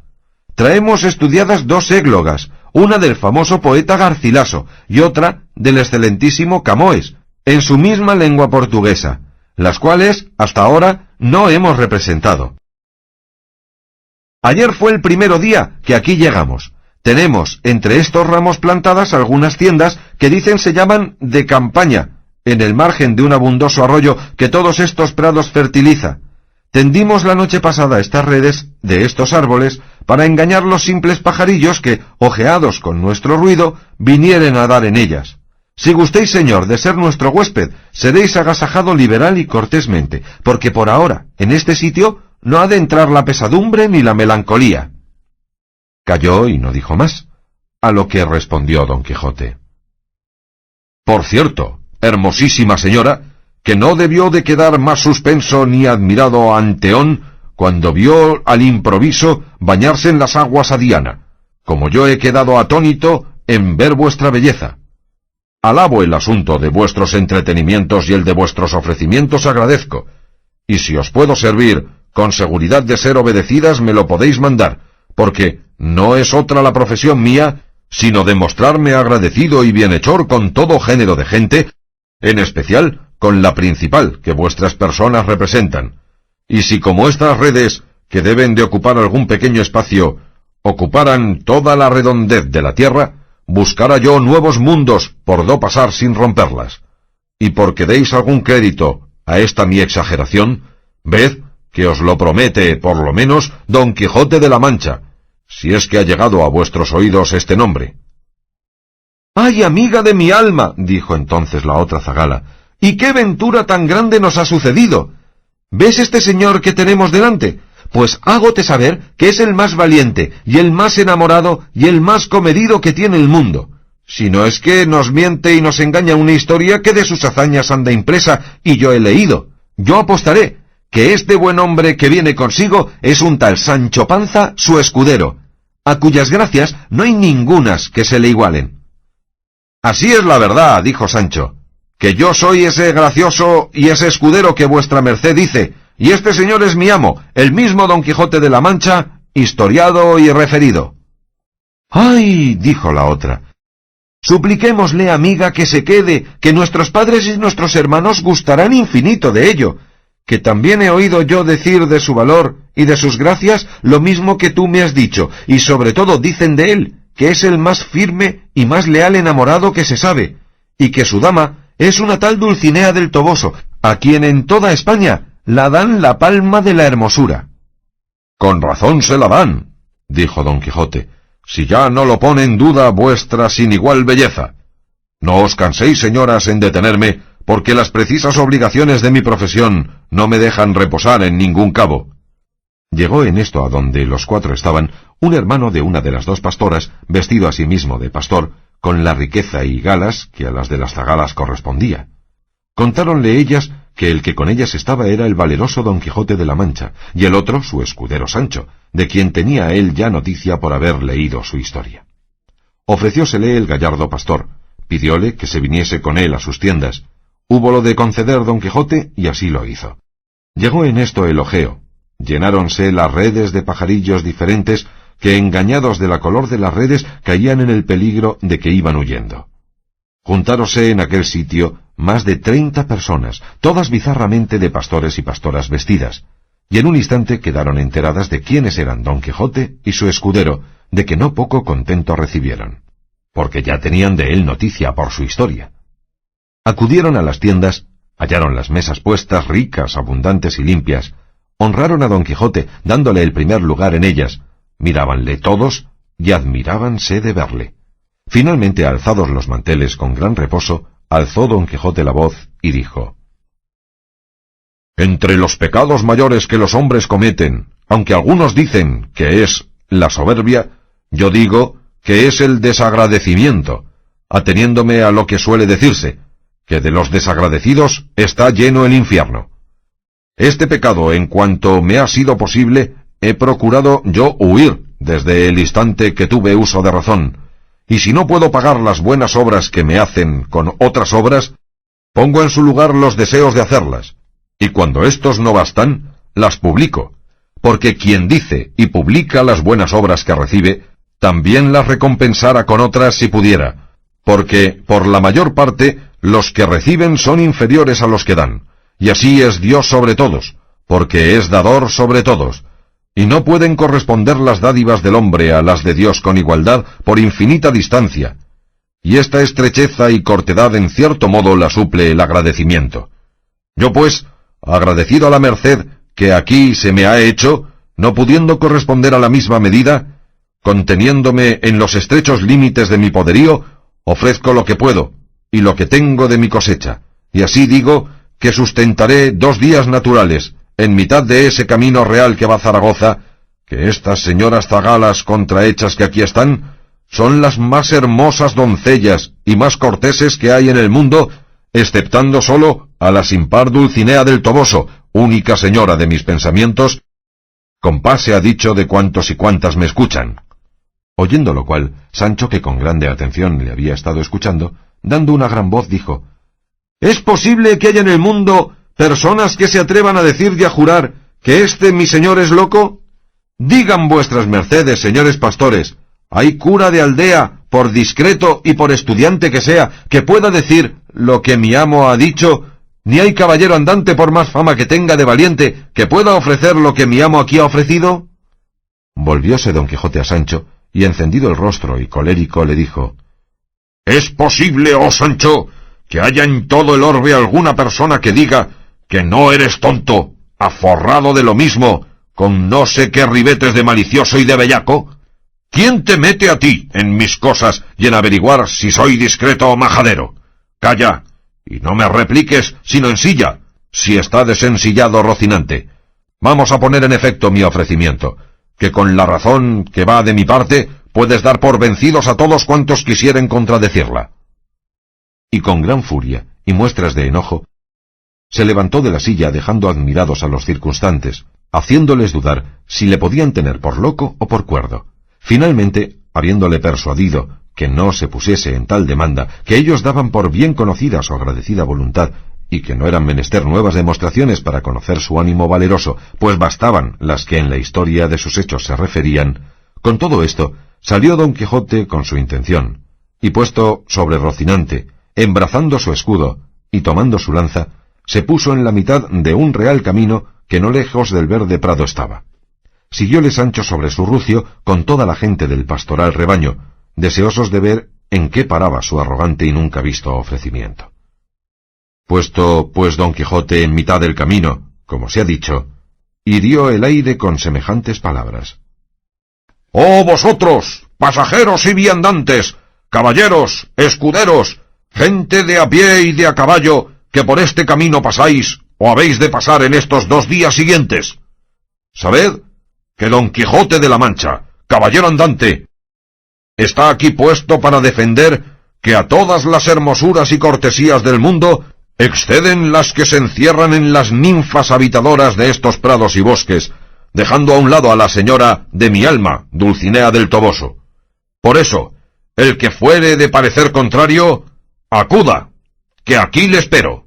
Traemos estudiadas 2 églogas, una del famoso poeta Garcilaso y otra del excelentísimo Camões, en su misma lengua portuguesa, las cuales hasta ahora no hemos representado. Ayer fue el primero día que aquí llegamos. Tenemos entre estos ramos plantadas algunas tiendas que dicen se llaman de campaña, en el margen de un abundoso arroyo que todos estos prados fertiliza. Tendimos la noche pasada estas redes de estos árboles para engañar los simples pajarillos que, ojeados con nuestro ruido, vinieren a dar en ellas. Si gustéis, señor, de ser nuestro huésped, seréis agasajado liberal y cortésmente, porque por ahora, en este sitio, no ha de entrar la pesadumbre ni la melancolía». Calló y no dijo más, a lo que respondió don Quijote: «Por cierto, hermosísima señora, que no debió de quedar más suspenso ni admirado Anteón cuando vio al improviso bañarse en las aguas a Diana, como yo he quedado atónito en ver vuestra belleza. Alabo el asunto de vuestros entretenimientos y el de vuestros ofrecimientos agradezco, y si os puedo servir, con seguridad de ser obedecidas me lo podéis mandar, porque no es otra la profesión mía, sino de mostrarme agradecido y bienhechor con todo género de gente, en especial con la principal que vuestras personas representan. Y si como estas redes, que deben de ocupar algún pequeño espacio, ocuparan toda la redondez de la tierra, buscara yo nuevos mundos por do pasar sin romperlas. Y porque deis algún crédito a esta mi exageración, ved que os lo promete, por lo menos, Don Quijote de la Mancha, si es que ha llegado a vuestros oídos este nombre. ¡Ay, amiga de mi alma!, dijo entonces la otra zagala, ¿y qué ventura tan grande nos ha sucedido? ¿Ves este señor que tenemos delante? Pues hágote saber que es el más valiente, y el más enamorado, y el más comedido que tiene el mundo. Si no es que nos miente y nos engaña una historia que de sus hazañas anda impresa, y yo he leído. Yo apostaré que este buen hombre que viene consigo es un tal Sancho Panza, su escudero, a cuyas gracias no hay ningunas que se le igualen. Así es la verdad, dijo Sancho, que yo soy ese gracioso y ese escudero que vuestra merced dice, y este señor es mi amo, el mismo Don Quijote de la Mancha, historiado y referido. ¡Ay!, dijo la otra, supliquémosle, amiga, que se quede, que nuestros padres y nuestros hermanos gustarán infinito de ello, que también he oído yo decir de su valor y de sus gracias lo mismo que tú me has dicho, y sobre todo dicen de él, que es el más firme y más leal enamorado que se sabe, y que su dama es una tal Dulcinea del Toboso, a quien en toda España la dan la palma de la hermosura. Con razón se la dan, dijo Don Quijote, si ya no lo pone en duda vuestra sin igual belleza. No os canséis, señoras, en detenerme, porque las precisas obligaciones de mi profesión no me dejan reposar en ningún cabo. Llegó en esto a donde los cuatro estaban un hermano de una de las dos pastoras, vestido asimismo de pastor, con la riqueza y galas que a las de las zagalas correspondía. Contáronle ellas que el que con ellas estaba era el valeroso Don Quijote de la Mancha, y el otro su escudero Sancho, de quien tenía él ya noticia por haber leído su historia. Ofreciósele el gallardo pastor, pidióle que se viniese con él a sus tiendas. Húbolo de conceder Don Quijote, y así lo hizo. Llegó en esto el ojeo. Llenáronse las redes de pajarillos diferentes que, engañados de la color de las redes, caían en el peligro de que iban huyendo. Juntáronse en aquel sitio más de 30 personas, todas bizarramente de pastores y pastoras vestidas, y en un instante quedaron enteradas de quiénes eran Don Quijote y su escudero, de que no poco contento recibieron, porque ya tenían de él noticia por su historia. Acudieron a las tiendas, hallaron las mesas puestas ricas, abundantes y limpias, honraron a Don Quijote, dándole el primer lugar en ellas, mirábanle todos y admirábanse de verle. Finalmente, alzados los manteles con gran reposo, alzó Don Quijote la voz y dijo: Entre los pecados mayores que los hombres cometen, aunque algunos dicen que es la soberbia, yo digo que es el desagradecimiento, ateniéndome a lo que suele decirse, que de los desagradecidos está lleno el infierno. Este pecado, en cuanto me ha sido posible, he procurado yo huir desde el instante que tuve uso de razón, y si no puedo pagar las buenas obras que me hacen con otras obras, pongo en su lugar los deseos de hacerlas, y cuando éstos no bastan, las publico, porque quien dice y publica las buenas obras que recibe, también las recompensara con otras si pudiera, porque, por la mayor parte, los que reciben son inferiores a los que dan, y así es Dios sobre todos, porque es dador sobre todos, y no pueden corresponder las dádivas del hombre a las de Dios con igualdad por infinita distancia, y esta estrecheza y cortedad en cierto modo la suple el agradecimiento. Yo pues, agradecido a la merced que aquí se me ha hecho, no pudiendo corresponder a la misma medida, conteniéndome en los estrechos límites de mi poderío, ofrezco lo que puedo, y lo que tengo de mi cosecha, y así digo que sustentaré 2 días naturales, en mitad de ese camino real que va a Zaragoza, que estas señoras zagalas contrahechas que aquí están, son las más hermosas doncellas y más corteses que hay en el mundo, exceptando solo a la sin par Dulcinea del Toboso, única señora de mis pensamientos, compás sea dicho de cuantos y cuantas me escuchan. Oyendo lo cual, Sancho, que con grande atención le había estado escuchando, dando una gran voz, dijo: ¿Es posible que haya en el mundo personas que se atrevan a decir y a jurar que este mi señor es loco? Digan vuestras mercedes, señores pastores, ¿hay cura de aldea, por discreto y por estudiante que sea, que pueda decir lo que mi amo ha dicho? ¿Ni hay caballero andante, por más fama que tenga de valiente, que pueda ofrecer lo que mi amo aquí ha ofrecido? Volvióse don Quijote a Sancho, y encendido el rostro y colérico le dijo: ¿Es posible, oh Sancho, que haya en todo el orbe alguna persona que diga que no eres tonto, aforrado de lo mismo, con no sé qué ribetes de malicioso y de bellaco? ¿Quién te mete a ti en mis cosas y en averiguar si soy discreto o majadero? Calla, y no me repliques sino en silla, si está desensillado Rocinante. Vamos a poner en efecto mi ofrecimiento, que con la razón que va de mi parte puedes dar por vencidos a todos cuantos quisieren contradecirla. Y con gran furia y muestras de enojo, se levantó de la silla dejando admirados a los circunstantes, haciéndoles dudar si le podían tener por loco o por cuerdo. Finalmente, habiéndole persuadido que no se pusiese en tal demanda, que ellos daban por bien conocida su agradecida voluntad, y que no eran menester nuevas demostraciones para conocer su ánimo valeroso, pues bastaban las que en la historia de sus hechos se referían, con todo esto salió don Quijote con su intención, y puesto sobre Rocinante, embrazando su escudo y tomando su lanza, se puso en la mitad de un real camino que no lejos del verde prado estaba. Siguióle Sancho sobre su rucio con toda la gente del pastoral rebaño, deseosos de ver en qué paraba su arrogante y nunca visto ofrecimiento. Puesto pues don Quijote en mitad del camino, como se ha dicho, hirió el aire con semejantes palabras: ¡Oh vosotros, pasajeros y viandantes, caballeros, escuderos, gente de a pie y de a caballo, que por este camino pasáis o habéis de pasar en estos 2 días siguientes! Sabed que don Quijote de la Mancha, caballero andante, está aquí puesto para defender que a todas las hermosuras y cortesías del mundo exceden las que se encierran en las ninfas habitadoras de estos prados y bosques, dejando a un lado a la señora de mi alma, Dulcinea del Toboso. Por eso, el que fuere de parecer contrario, acuda, que aquí le espero.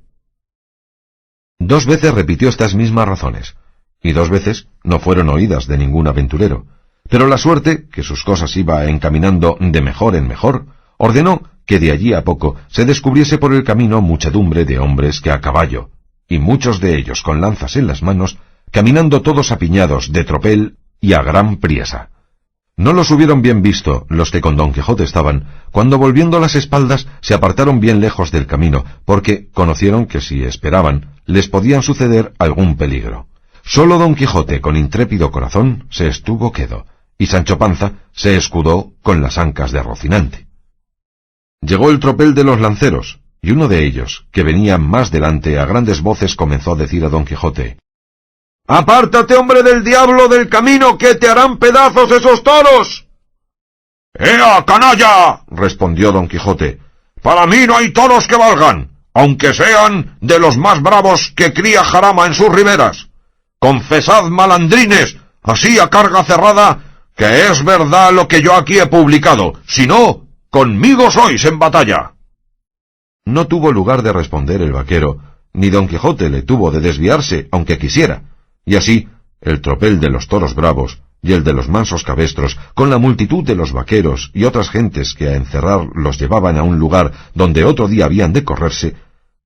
2 veces repitió estas mismas razones, y 2 veces no fueron oídas de ningún aventurero, pero la suerte, que sus cosas iba encaminando de mejor en mejor, ordenó que de allí a poco se descubriese por el camino muchedumbre de hombres que a caballo, y muchos de ellos con lanzas en las manos, caminando todos apiñados de tropel y a gran priesa. No los hubieron bien visto los que con don Quijote estaban, cuando volviendo las espaldas se apartaron bien lejos del camino, porque conocieron que si esperaban les podían suceder algún peligro. Solo don Quijote con intrépido corazón se estuvo quedo, y Sancho Panza se escudó con las ancas de Rocinante. Llegó el tropel de los lanceros, y uno de ellos, que venía más delante a grandes voces, comenzó a decir a don Quijote: «¡Apártate, hombre del diablo, del camino, que te harán pedazos esos toros!» «¡Ea, canalla!» respondió don Quijote. «Para mí no hay toros que valgan, aunque sean de los más bravos que cría Jarama en sus riberas. Confesad, malandrines, así a carga cerrada, que es verdad lo que yo aquí he publicado, si no, conmigo sois en batalla». No tuvo lugar de responder el vaquero, ni don Quijote le tuvo de desviarse, aunque quisiera, y así el tropel de los toros bravos y el de los mansos cabestros, con la multitud de los vaqueros y otras gentes que a encerrar los llevaban a un lugar donde otro día habían de correrse,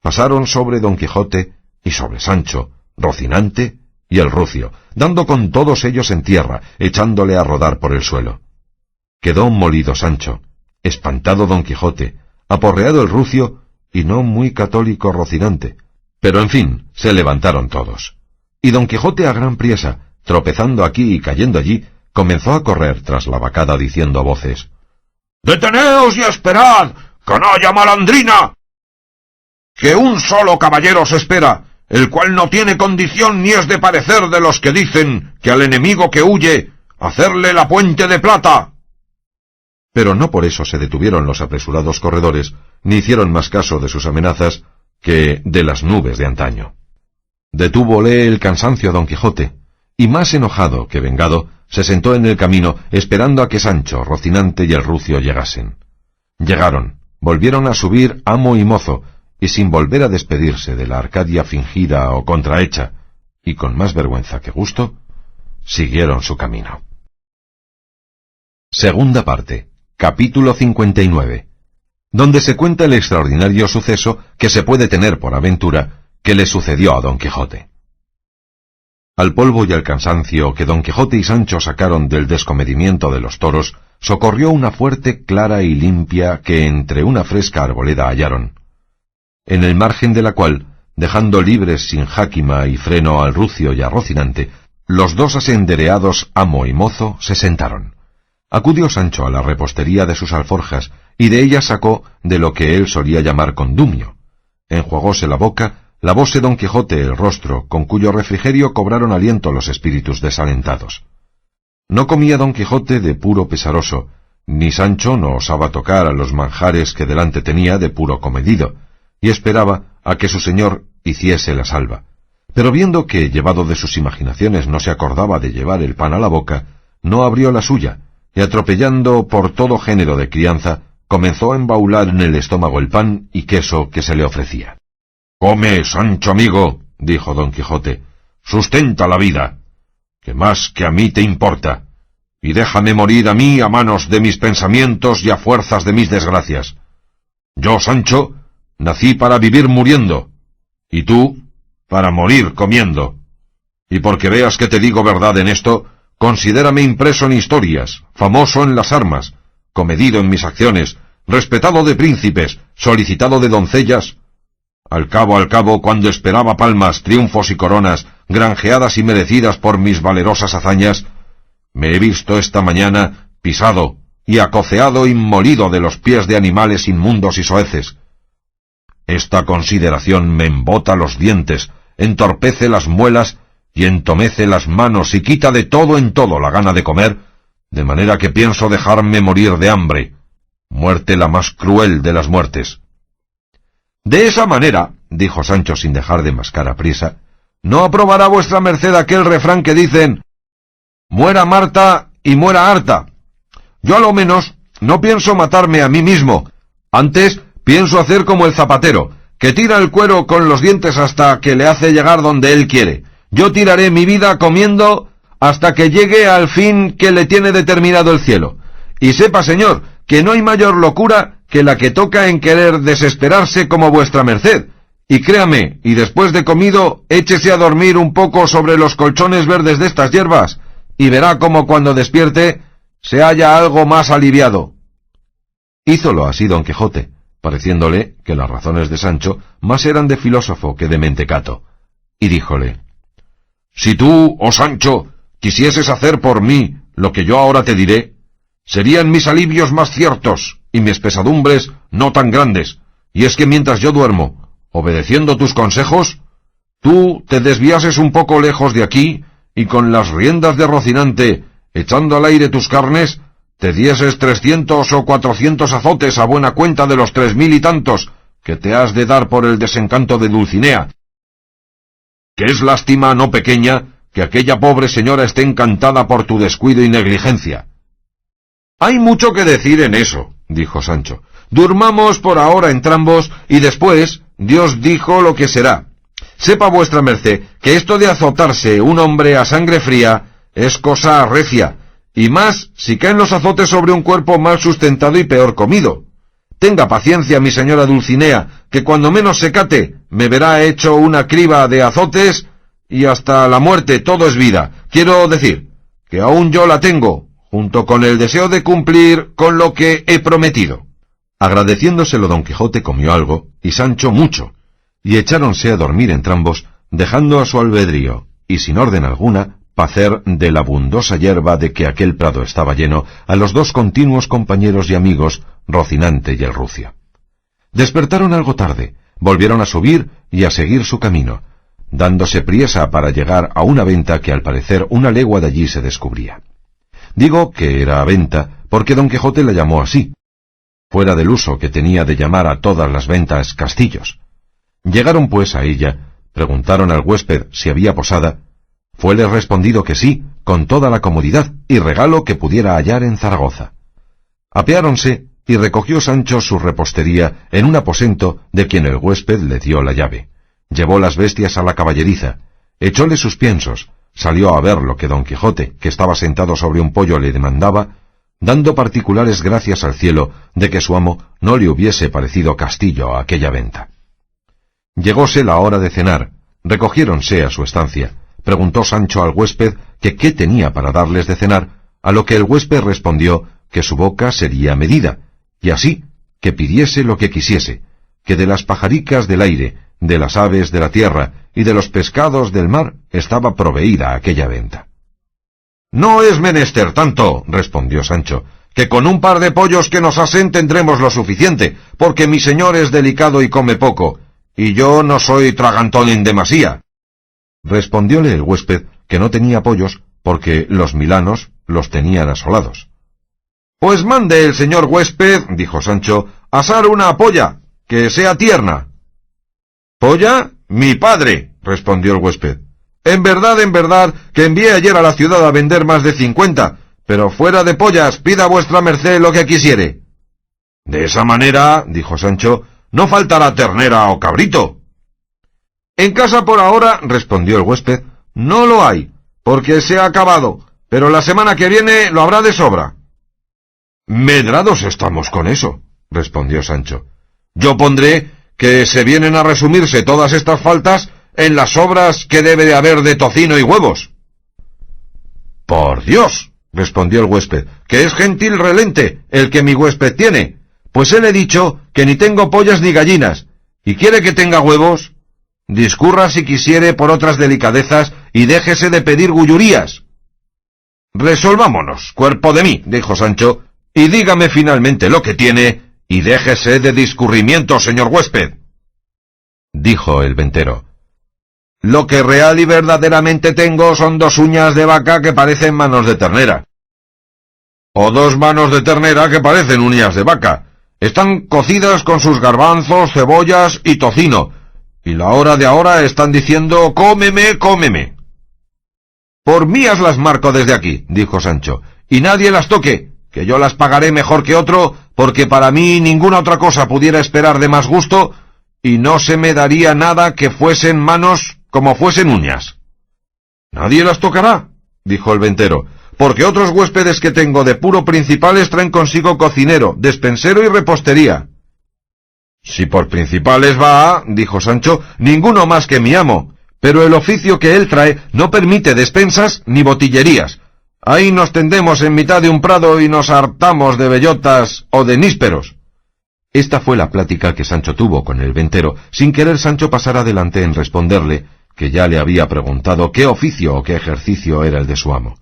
pasaron sobre don Quijote y sobre Sancho, Rocinante y el rucio, dando con todos ellos en tierra, echándole a rodar por el suelo. Quedó molido Sancho, espantado don Quijote, aporreado el rucio y no muy católico Rocinante, pero en fin, se levantaron todos. Y don Quijote a gran priesa, tropezando aquí y cayendo allí, comenzó a correr tras la vacada diciendo a voces: «¡Deteneos y esperad, canalla malandrina! Que un solo caballero se espera, el cual no tiene condición ni es de parecer de los que dicen que al enemigo que huye, hacerle la puente de plata». Pero no por eso se detuvieron los apresurados corredores, ni hicieron más caso de sus amenazas, que de las nubes de antaño. Detúvole el cansancio a Don Quijote, y más enojado que vengado, se sentó en el camino esperando a que Sancho, Rocinante y el rucio llegasen. Llegaron, volvieron a subir amo y mozo, y sin volver a despedirse de la Arcadia fingida o contrahecha, y con más vergüenza que gusto, siguieron su camino. Segunda parte, capítulo 59, donde se cuenta el extraordinario suceso que se puede tener por aventura que le sucedió a Don Quijote. Al polvo y al cansancio que Don Quijote y Sancho sacaron del descomedimiento de los toros, socorrió una fuerte, clara y limpia que entre una fresca arboleda hallaron, en el margen de la cual, dejando libres sin jáquima y freno al rucio y a Rocinante, los dos asendereados amo y mozo se sentaron. Acudió Sancho a la repostería de sus alforjas, y de ella sacó de lo que él solía llamar condumio. Enjuagóse la boca, lavóse Don Quijote el rostro, con cuyo refrigerio cobraron aliento los espíritus desalentados. No comía Don Quijote de puro pesaroso, ni Sancho no osaba tocar a los manjares que delante tenía de puro comedido, y esperaba a que su señor hiciese la salva. Pero viendo que, llevado de sus imaginaciones, no se acordaba de llevar el pan a la boca, no abrió la suya, y atropellando por todo género de crianza, comenzó a embaular en el estómago el pan y queso que se le ofrecía. «Come, Sancho amigo», dijo Don Quijote, «sustenta la vida, que más que a mí te importa, y déjame morir a mí a manos de mis pensamientos y a fuerzas de mis desgracias. Yo, Sancho, nací para vivir muriendo, y tú, para morir comiendo. Y porque veas que te digo verdad en esto, considérame impreso en historias, famoso en las armas, comedido en mis acciones, respetado de príncipes, solicitado de doncellas. Al cabo, cuando esperaba palmas, triunfos y coronas, granjeadas y merecidas por mis valerosas hazañas, me he visto esta mañana pisado y acoceado y molido de los pies de animales inmundos y soeces. Esta consideración me embota los dientes, entorpece las muelas y entomece las manos y quita de todo en todo la gana de comer, de manera que pienso dejarme morir de hambre, muerte la más cruel de las muertes. De esa manera, dijo Sancho sin dejar de mascar a prisa, no aprobará vuestra merced aquel refrán que dicen, muera Marta y muera harta. Yo a lo menos no pienso matarme a mí mismo, antes pienso hacer como el zapatero, que tira el cuero con los dientes hasta que le hace llegar donde él quiere. Yo tiraré mi vida comiendo hasta que llegue al fin que le tiene determinado el cielo. Y sepa, señor, que no hay mayor locura que la que toca en querer desesperarse como vuestra merced. Y créame, y después de comido, échese a dormir un poco sobre los colchones verdes de estas hierbas, y verá como cuando despierte se halla algo más aliviado. Hízolo así Don Quijote, pareciéndole que las razones de Sancho más eran de filósofo que de mentecato, y díjole, si tú, oh Sancho, quisieses hacer por mí lo que yo ahora te diré, serían mis alivios más ciertos y mis pesadumbres no tan grandes, y es que mientras yo duermo, obedeciendo tus consejos, tú te desviases un poco lejos de aquí, y con las riendas de Rocinante, echando al aire tus carnes, te dieses 300 o 400 azotes a buena cuenta de los 3000 y tantos que te has de dar por el desencanto de Dulcinea, que es lástima no pequeña que aquella pobre señora esté encantada por tu descuido y negligencia. Hay mucho que decir en eso, dijo Sancho. Durmamos por ahora entrambos, y después Dios dijo lo que será. Sepa vuestra merced que esto de azotarse un hombre a sangre fría es cosa recia, y más si caen los azotes sobre un cuerpo mal sustentado y peor comido. Tenga paciencia mi señora Dulcinea, que cuando menos se cate, me verá hecho una criba de azotes, y hasta la muerte todo es vida. Quiero decir, que aún yo la tengo, junto con el deseo de cumplir con lo que he prometido. Agradeciéndoselo Don Quijote comió algo, y Sancho mucho, y echáronse a dormir entrambos, dejando a su albedrío, y sin orden alguna, pacer de la abundosa hierba de que aquel prado estaba lleno, a los dos continuos compañeros y amigos, Rocinante y el rucio. Despertaron algo tarde, volvieron a subir y a seguir su camino, dándose priesa para llegar a una venta que al parecer una legua de allí se descubría. Digo que era venta porque Don Quijote la llamó así, fuera del uso que tenía de llamar a todas las ventas castillos. Llegaron pues a ella, preguntaron al huésped si había posada. Fueles respondido que sí, con toda la comodidad y regalo que pudiera hallar en Zaragoza. Apeáronse y recogió Sancho su repostería en un aposento de quien el huésped le dio la llave. Llevó las bestias a la caballeriza, echóle sus piensos, salió a ver lo que Don Quijote, que estaba sentado sobre un poyo, le demandaba, dando particulares gracias al cielo de que su amo no le hubiese parecido castillo a aquella venta. Llegóse la hora de cenar, recogiéronse a su estancia. Preguntó Sancho al huésped que qué tenía para darles de cenar, a lo que el huésped respondió que su boca sería medida, y así que pidiese lo que quisiese, que de las pajaricas del aire, de las aves de la tierra y de los pescados del mar estaba proveída aquella venta. «No es menester tanto», respondió Sancho, «que con un par de pollos que nos asen tendremos lo suficiente, porque mi señor es delicado y come poco, y yo no soy tragantón en demasía». Respondióle el huésped que no tenía pollos, porque los milanos los tenían asolados. «Pues mande el señor huésped», dijo Sancho, «asar una polla, que sea tierna». «¿Polla? Mi padre», respondió el huésped. En verdad, que envié ayer a la ciudad a vender más de 50, pero fuera de pollas, pida vuestra merced lo que quisiere». «De esa manera», dijo Sancho, «no faltará ternera o cabrito». «En casa por ahora», respondió el huésped, «no lo hay, porque se ha acabado, pero la semana que viene lo habrá de sobra». «Medrados estamos con eso», respondió Sancho. «Yo pondré que se vienen a resumirse todas estas faltas en las sobras que debe de haber de tocino y huevos». «Por Dios», respondió el huésped, «que es gentil relente el que mi huésped tiene, pues él he dicho que ni tengo pollas ni gallinas, y quiere que tenga huevos. Discurra si quisiere por otras delicadezas y déjese de pedir gullurías». «Resolvámonos, cuerpo de mí», dijo Sancho, «y dígame finalmente lo que tiene, y déjese de discurrimiento, señor huésped». Dijo el ventero: «Lo que real y verdaderamente tengo son 2 uñas de vaca que parecen manos de ternera». «O 2 manos de ternera que parecen uñas de vaca. Están cocidas con sus garbanzos, cebollas y tocino, y la hora de ahora están diciendo cómeme, cómeme». «Por mías las marco desde aquí», dijo Sancho, «y nadie las toque, que yo las pagaré mejor que otro, porque para mí ninguna otra cosa pudiera esperar de más gusto, y no se me daría nada que fuesen manos como fuesen uñas». «Nadie las tocará», dijo el ventero, «porque otros huéspedes que tengo de puro principales traen consigo cocinero, despensero y repostería». «Si por principales va», dijo Sancho, «ninguno más que mi amo, pero el oficio que él trae no permite despensas ni botillerías. Ahí nos tendemos en mitad de un prado y nos hartamos de bellotas o de nísperos». Esta fue la plática que Sancho tuvo con el ventero, sin querer Sancho pasar adelante en responderle que ya le había preguntado qué oficio o qué ejercicio era el de su amo.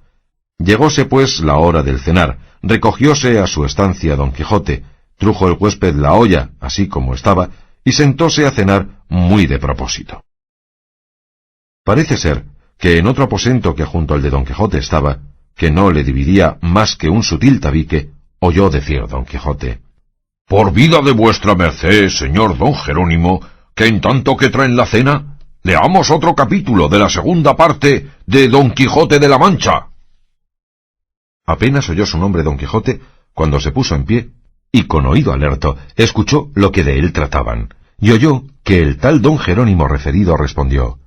Llegóse pues la hora del cenar, recogióse a su estancia Don Quijote, trujo el huésped la olla, así como estaba, y sentóse a cenar muy de propósito. Parece ser que en otro aposento que junto al de Don Quijote estaba, que no le dividía más que un sutil tabique, oyó decir Don Quijote: «Por vida de vuestra merced, señor don Jerónimo, que en tanto que traen la cena, leamos otro capítulo de la segunda parte de Don Quijote de la Mancha». Apenas oyó su nombre Don Quijote, cuando se puso en pie, y con oído alerto escuchó lo que de él trataban, y oyó que el tal don Jerónimo referido respondió: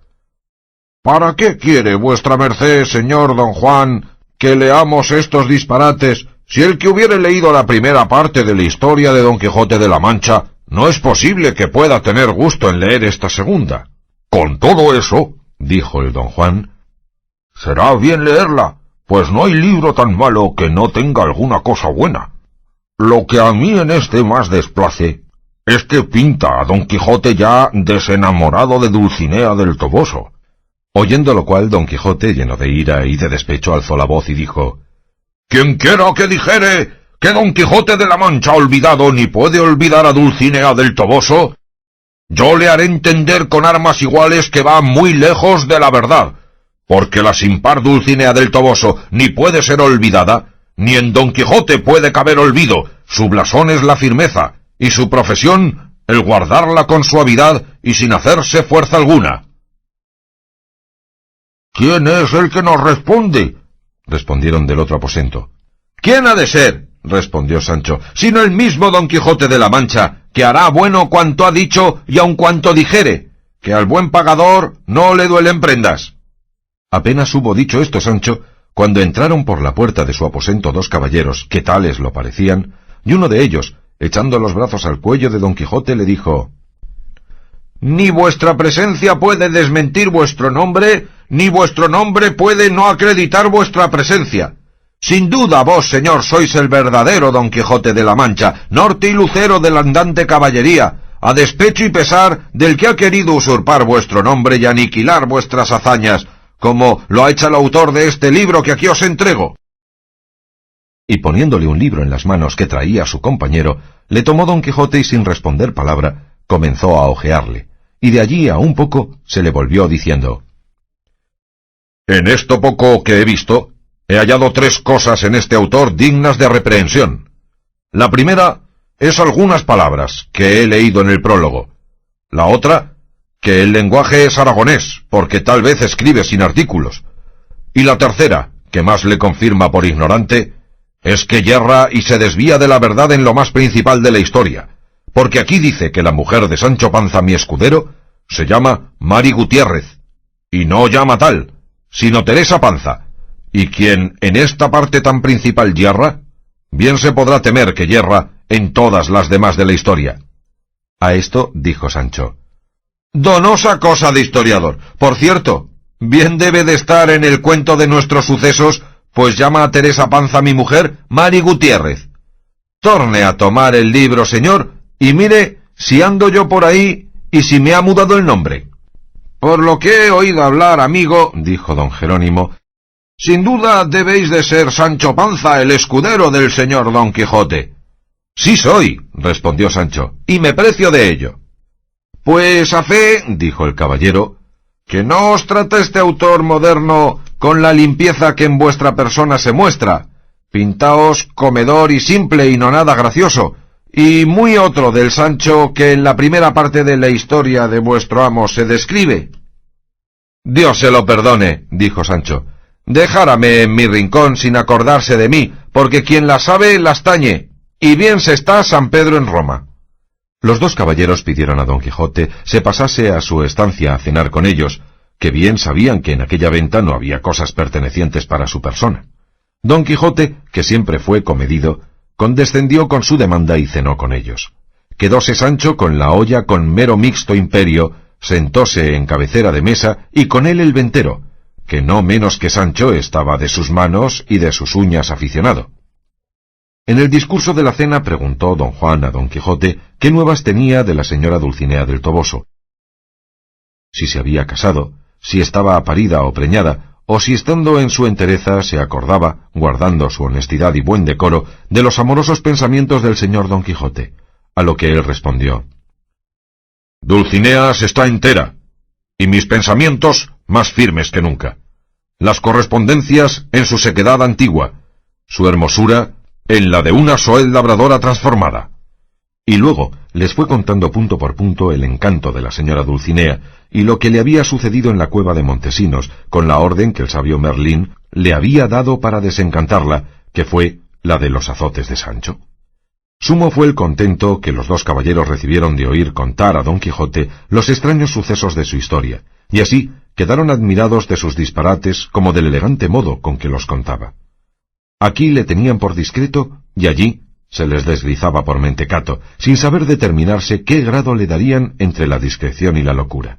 «¿Para qué quiere vuestra merced, señor don Juan, que leamos estos disparates, si el que hubiere leído la primera parte de la historia de Don Quijote de la Mancha no es posible que pueda tener gusto en leer esta segunda? Con todo eso», dijo el don Juan, «será bien leerla, pues no hay libro tan malo que no tenga alguna cosa buena. Lo que a mí en este más desplace es que pinta a Don Quijote ya desenamorado de Dulcinea del Toboso». Oyendo lo cual, Don Quijote, lleno de ira y de despecho, alzó la voz y dijo: «Quien quiera que dijere que Don Quijote de la Mancha ha olvidado ni puede olvidar a Dulcinea del Toboso, yo le haré entender con armas iguales que va muy lejos de la verdad, porque la sin par Dulcinea del Toboso ni puede ser olvidada, ni en Don Quijote puede caber olvido. Su blasón es la firmeza, y su profesión el guardarla con suavidad y sin hacerse fuerza alguna. —¿Quién es el que nos responde? —respondieron del otro aposento. —¿Quién ha de ser? —respondió Sancho— sino el mismo Don Quijote de la Mancha, que hará bueno cuanto ha dicho y aun cuanto dijere, que al buen pagador no le duelen prendas. Apenas hubo dicho esto Sancho, cuando entraron por la puerta de su aposento dos caballeros, que tales lo parecían, y uno de ellos, echando los brazos al cuello de Don Quijote, le dijo: —Ni vuestra presencia puede desmentir vuestro nombre, ni vuestro nombre puede no acreditar vuestra presencia. Sin duda vos, señor, sois el verdadero Don Quijote de la Mancha, norte y lucero de la andante caballería, a despecho y pesar del que ha querido usurpar vuestro nombre y aniquilar vuestras hazañas, como lo ha hecho el autor de este libro que aquí os entrego. Y poniéndole un libro en las manos que traía su compañero, le tomó Don Quijote y sin responder palabra, comenzó a hojearle, y de allí a un poco se le volvió diciendo: —En esto poco que he visto, he hallado tres cosas en este autor dignas de reprehensión. La primera es algunas palabras que he leído en el prólogo. La otra, que el lenguaje es aragonés, porque tal vez escribe sin artículos. Y la tercera, que más le confirma por ignorante, es que yerra y se desvía de la verdad en lo más principal de la historia, porque aquí dice que la mujer de Sancho Panza, mi escudero, se llama Mari Gutiérrez, y no llama tal, sino Teresa Panza, y quien en esta parte tan principal yerra, bien se podrá temer que yerra en todas las demás de la historia. A esto dijo Sancho: —Donosa cosa de historiador. Por cierto, bien debe de estar en el cuento de nuestros sucesos, pues llama a Teresa Panza mi mujer Mari Gutiérrez. Torne a tomar el libro, señor, y mire si ando yo por ahí y si me ha mudado el nombre. —Por lo que he oído hablar, amigo —dijo don Jerónimo—, sin duda debéis de ser Sancho Panza, el escudero del señor Don Quijote. —Sí soy —respondió Sancho—, y me precio de ello. —Pues a fe —dijo el caballero— que no os trata este autor moderno con la limpieza que en vuestra persona se muestra, pintaos comedor y simple y no nada gracioso, y muy otro del Sancho que en la primera parte de la historia de vuestro amo se describe. —Dios se lo perdone —dijo Sancho—, dejárame en mi rincón sin acordarse de mí, porque quien la sabe las tañe, y bien se está San Pedro en Roma. Los dos caballeros pidieron a Don Quijote se pasase a su estancia a cenar con ellos, que bien sabían que en aquella venta no había cosas pertenecientes para su persona. Don Quijote, que siempre fue comedido, condescendió con su demanda y cenó con ellos. Quedóse Sancho con la olla con mero mixto imperio, sentóse en cabecera de mesa y con él el ventero, que no menos que Sancho estaba de sus manos y de sus uñas aficionado. En el discurso de la cena preguntó don Juan a don Quijote qué nuevas tenía de la señora Dulcinea del Toboso, si se había casado, si estaba parida o preñada, o si estando en su entereza se acordaba, guardando su honestidad y buen decoro, de los amorosos pensamientos del señor Don Quijote, a lo que él respondió: Dulcinea se está entera, y mis pensamientos más firmes que nunca, las correspondencias en su sequedad antigua, su hermosura en la de una soez labradora transformada. Y luego les fue contando punto por punto el encanto de la señora Dulcinea y lo que le había sucedido en la cueva de Montesinos, con la orden que el sabio Merlín le había dado para desencantarla, que fue la de los azotes de Sancho. Sumo fue el contento que los dos caballeros recibieron de oír contar a Don Quijote los extraños sucesos de su historia, y así quedaron admirados de sus disparates como del elegante modo con que los contaba. Aquí le tenían por discreto y allí se les deslizaba por mentecato, sin saber determinarse qué grado le darían entre la discreción y la locura.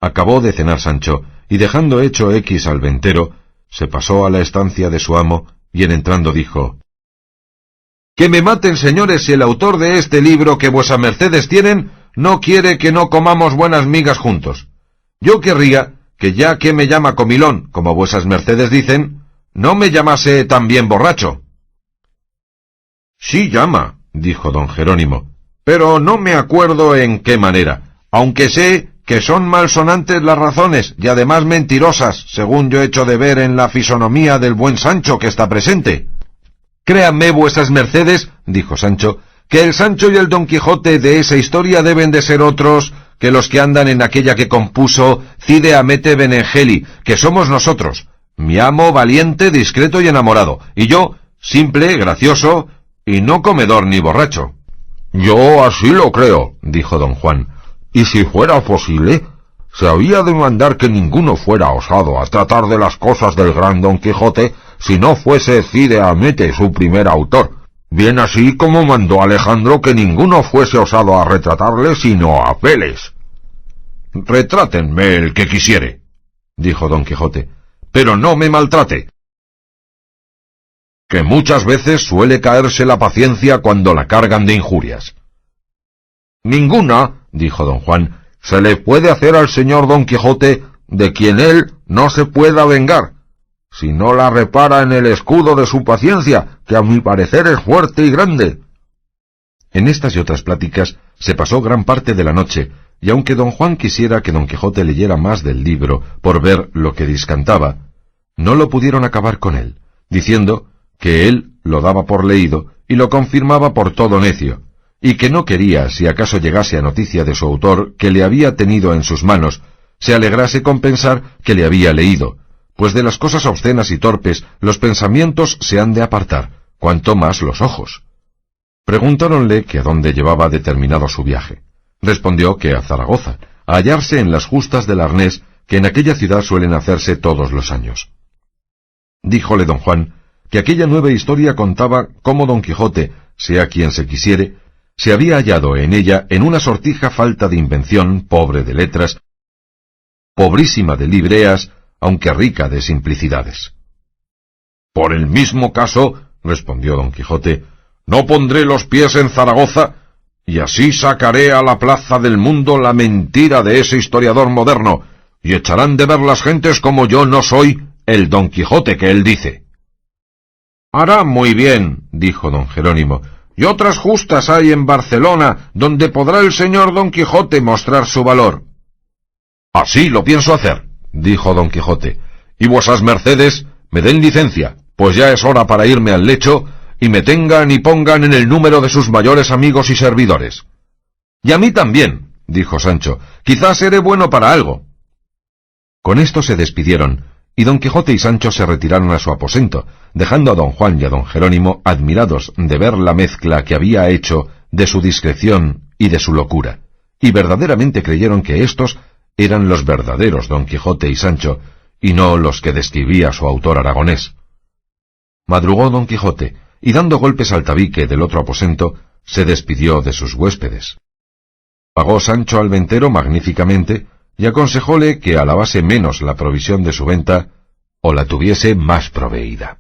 Acabó de cenar Sancho, y dejando hecho X al ventero, se pasó a la estancia de su amo, y en entrando dijo: «Que me maten, señores, si el autor de este libro que vuesas mercedes tienen no quiere que no comamos buenas migas juntos. Yo querría que ya que me llama comilón, como vuesas mercedes dicen, no me llamase también borracho». «Sí llama», dijo don Jerónimo, «pero no me acuerdo en qué manera, aunque sé que son malsonantes las razones y además mentirosas, según yo echo de ver en la fisonomía del buen Sancho que está presente». «Créanme vuesas mercedes», dijo Sancho, que el Sancho y el Don Quijote de esa historia deben de ser otros que los que andan en aquella que compuso Cide Hamete Benengeli, que somos nosotros, mi amo valiente, discreto y enamorado, y yo, simple, gracioso, y no comedor ni borracho. Yo así lo creo, dijo don Juan, y si fuera posible, se había de mandar que ninguno fuera osado a tratar de las cosas del gran Don Quijote si no fuese Cide Hamete su primer autor, bien así como mandó Alejandro que ninguno fuese osado a retratarle sino a Félix. Retrátenme el que quisiere, dijo Don Quijote, pero no me maltrate, que muchas veces suele caerse la paciencia cuando la cargan de injurias. Ninguna, dijo don Juan, se le puede hacer al señor Don Quijote de quien él no se pueda vengar, si no la repara en el escudo de su paciencia, que a mi parecer es fuerte y grande. En estas y otras pláticas se pasó gran parte de la noche, y aunque don Juan quisiera que Don Quijote leyera más del libro por ver lo que discantaba, no lo pudieron acabar con él, diciendo que él lo daba por leído y lo confirmaba por todo necio, y que no quería, si acaso llegase a noticia de su autor que le había tenido en sus manos, se alegrase con pensar que le había leído, pues de las cosas obscenas y torpes los pensamientos se han de apartar, cuanto más los ojos. Preguntáronle que a dónde llevaba determinado su viaje. Respondió que a Zaragoza, a hallarse en las justas del arnés que en aquella ciudad suelen hacerse todos los años. Díjole don Juan que aquella nueva historia contaba cómo Don Quijote, sea quien se quisiere, se había hallado en ella en una sortija falta de invención, pobre de letras, pobrísima de libreas, aunque rica de simplicidades. Por el mismo caso, respondió Don Quijote, no pondré los pies en Zaragoza, y así sacaré a la plaza del mundo la mentira de ese historiador moderno, y echarán de ver las gentes como yo no soy el Don Quijote que él dice. Hará muy bien, dijo don Jerónimo, y otras justas hay en Barcelona, donde podrá el señor Don Quijote mostrar su valor. Así lo pienso hacer, dijo Don Quijote, y vuesas mercedes me den licencia, pues ya es hora para irme al lecho, y me tengan y pongan en el número de sus mayores amigos y servidores. Y a mí también, dijo Sancho, quizás seré bueno para algo. Con esto se despidieron, y Don Quijote y Sancho se retiraron a su aposento, dejando a don Juan y a don Jerónimo admirados de ver la mezcla que había hecho de su discreción y de su locura, y verdaderamente creyeron que éstos eran los verdaderos Don Quijote y Sancho, y no los que describía su autor aragonés. Madrugó Don Quijote, y dando golpes al tabique del otro aposento, se despidió de sus huéspedes. Pagó Sancho al ventero magníficamente, y aconsejóle que alabase menos la provisión de su venta, o la tuviese más proveída.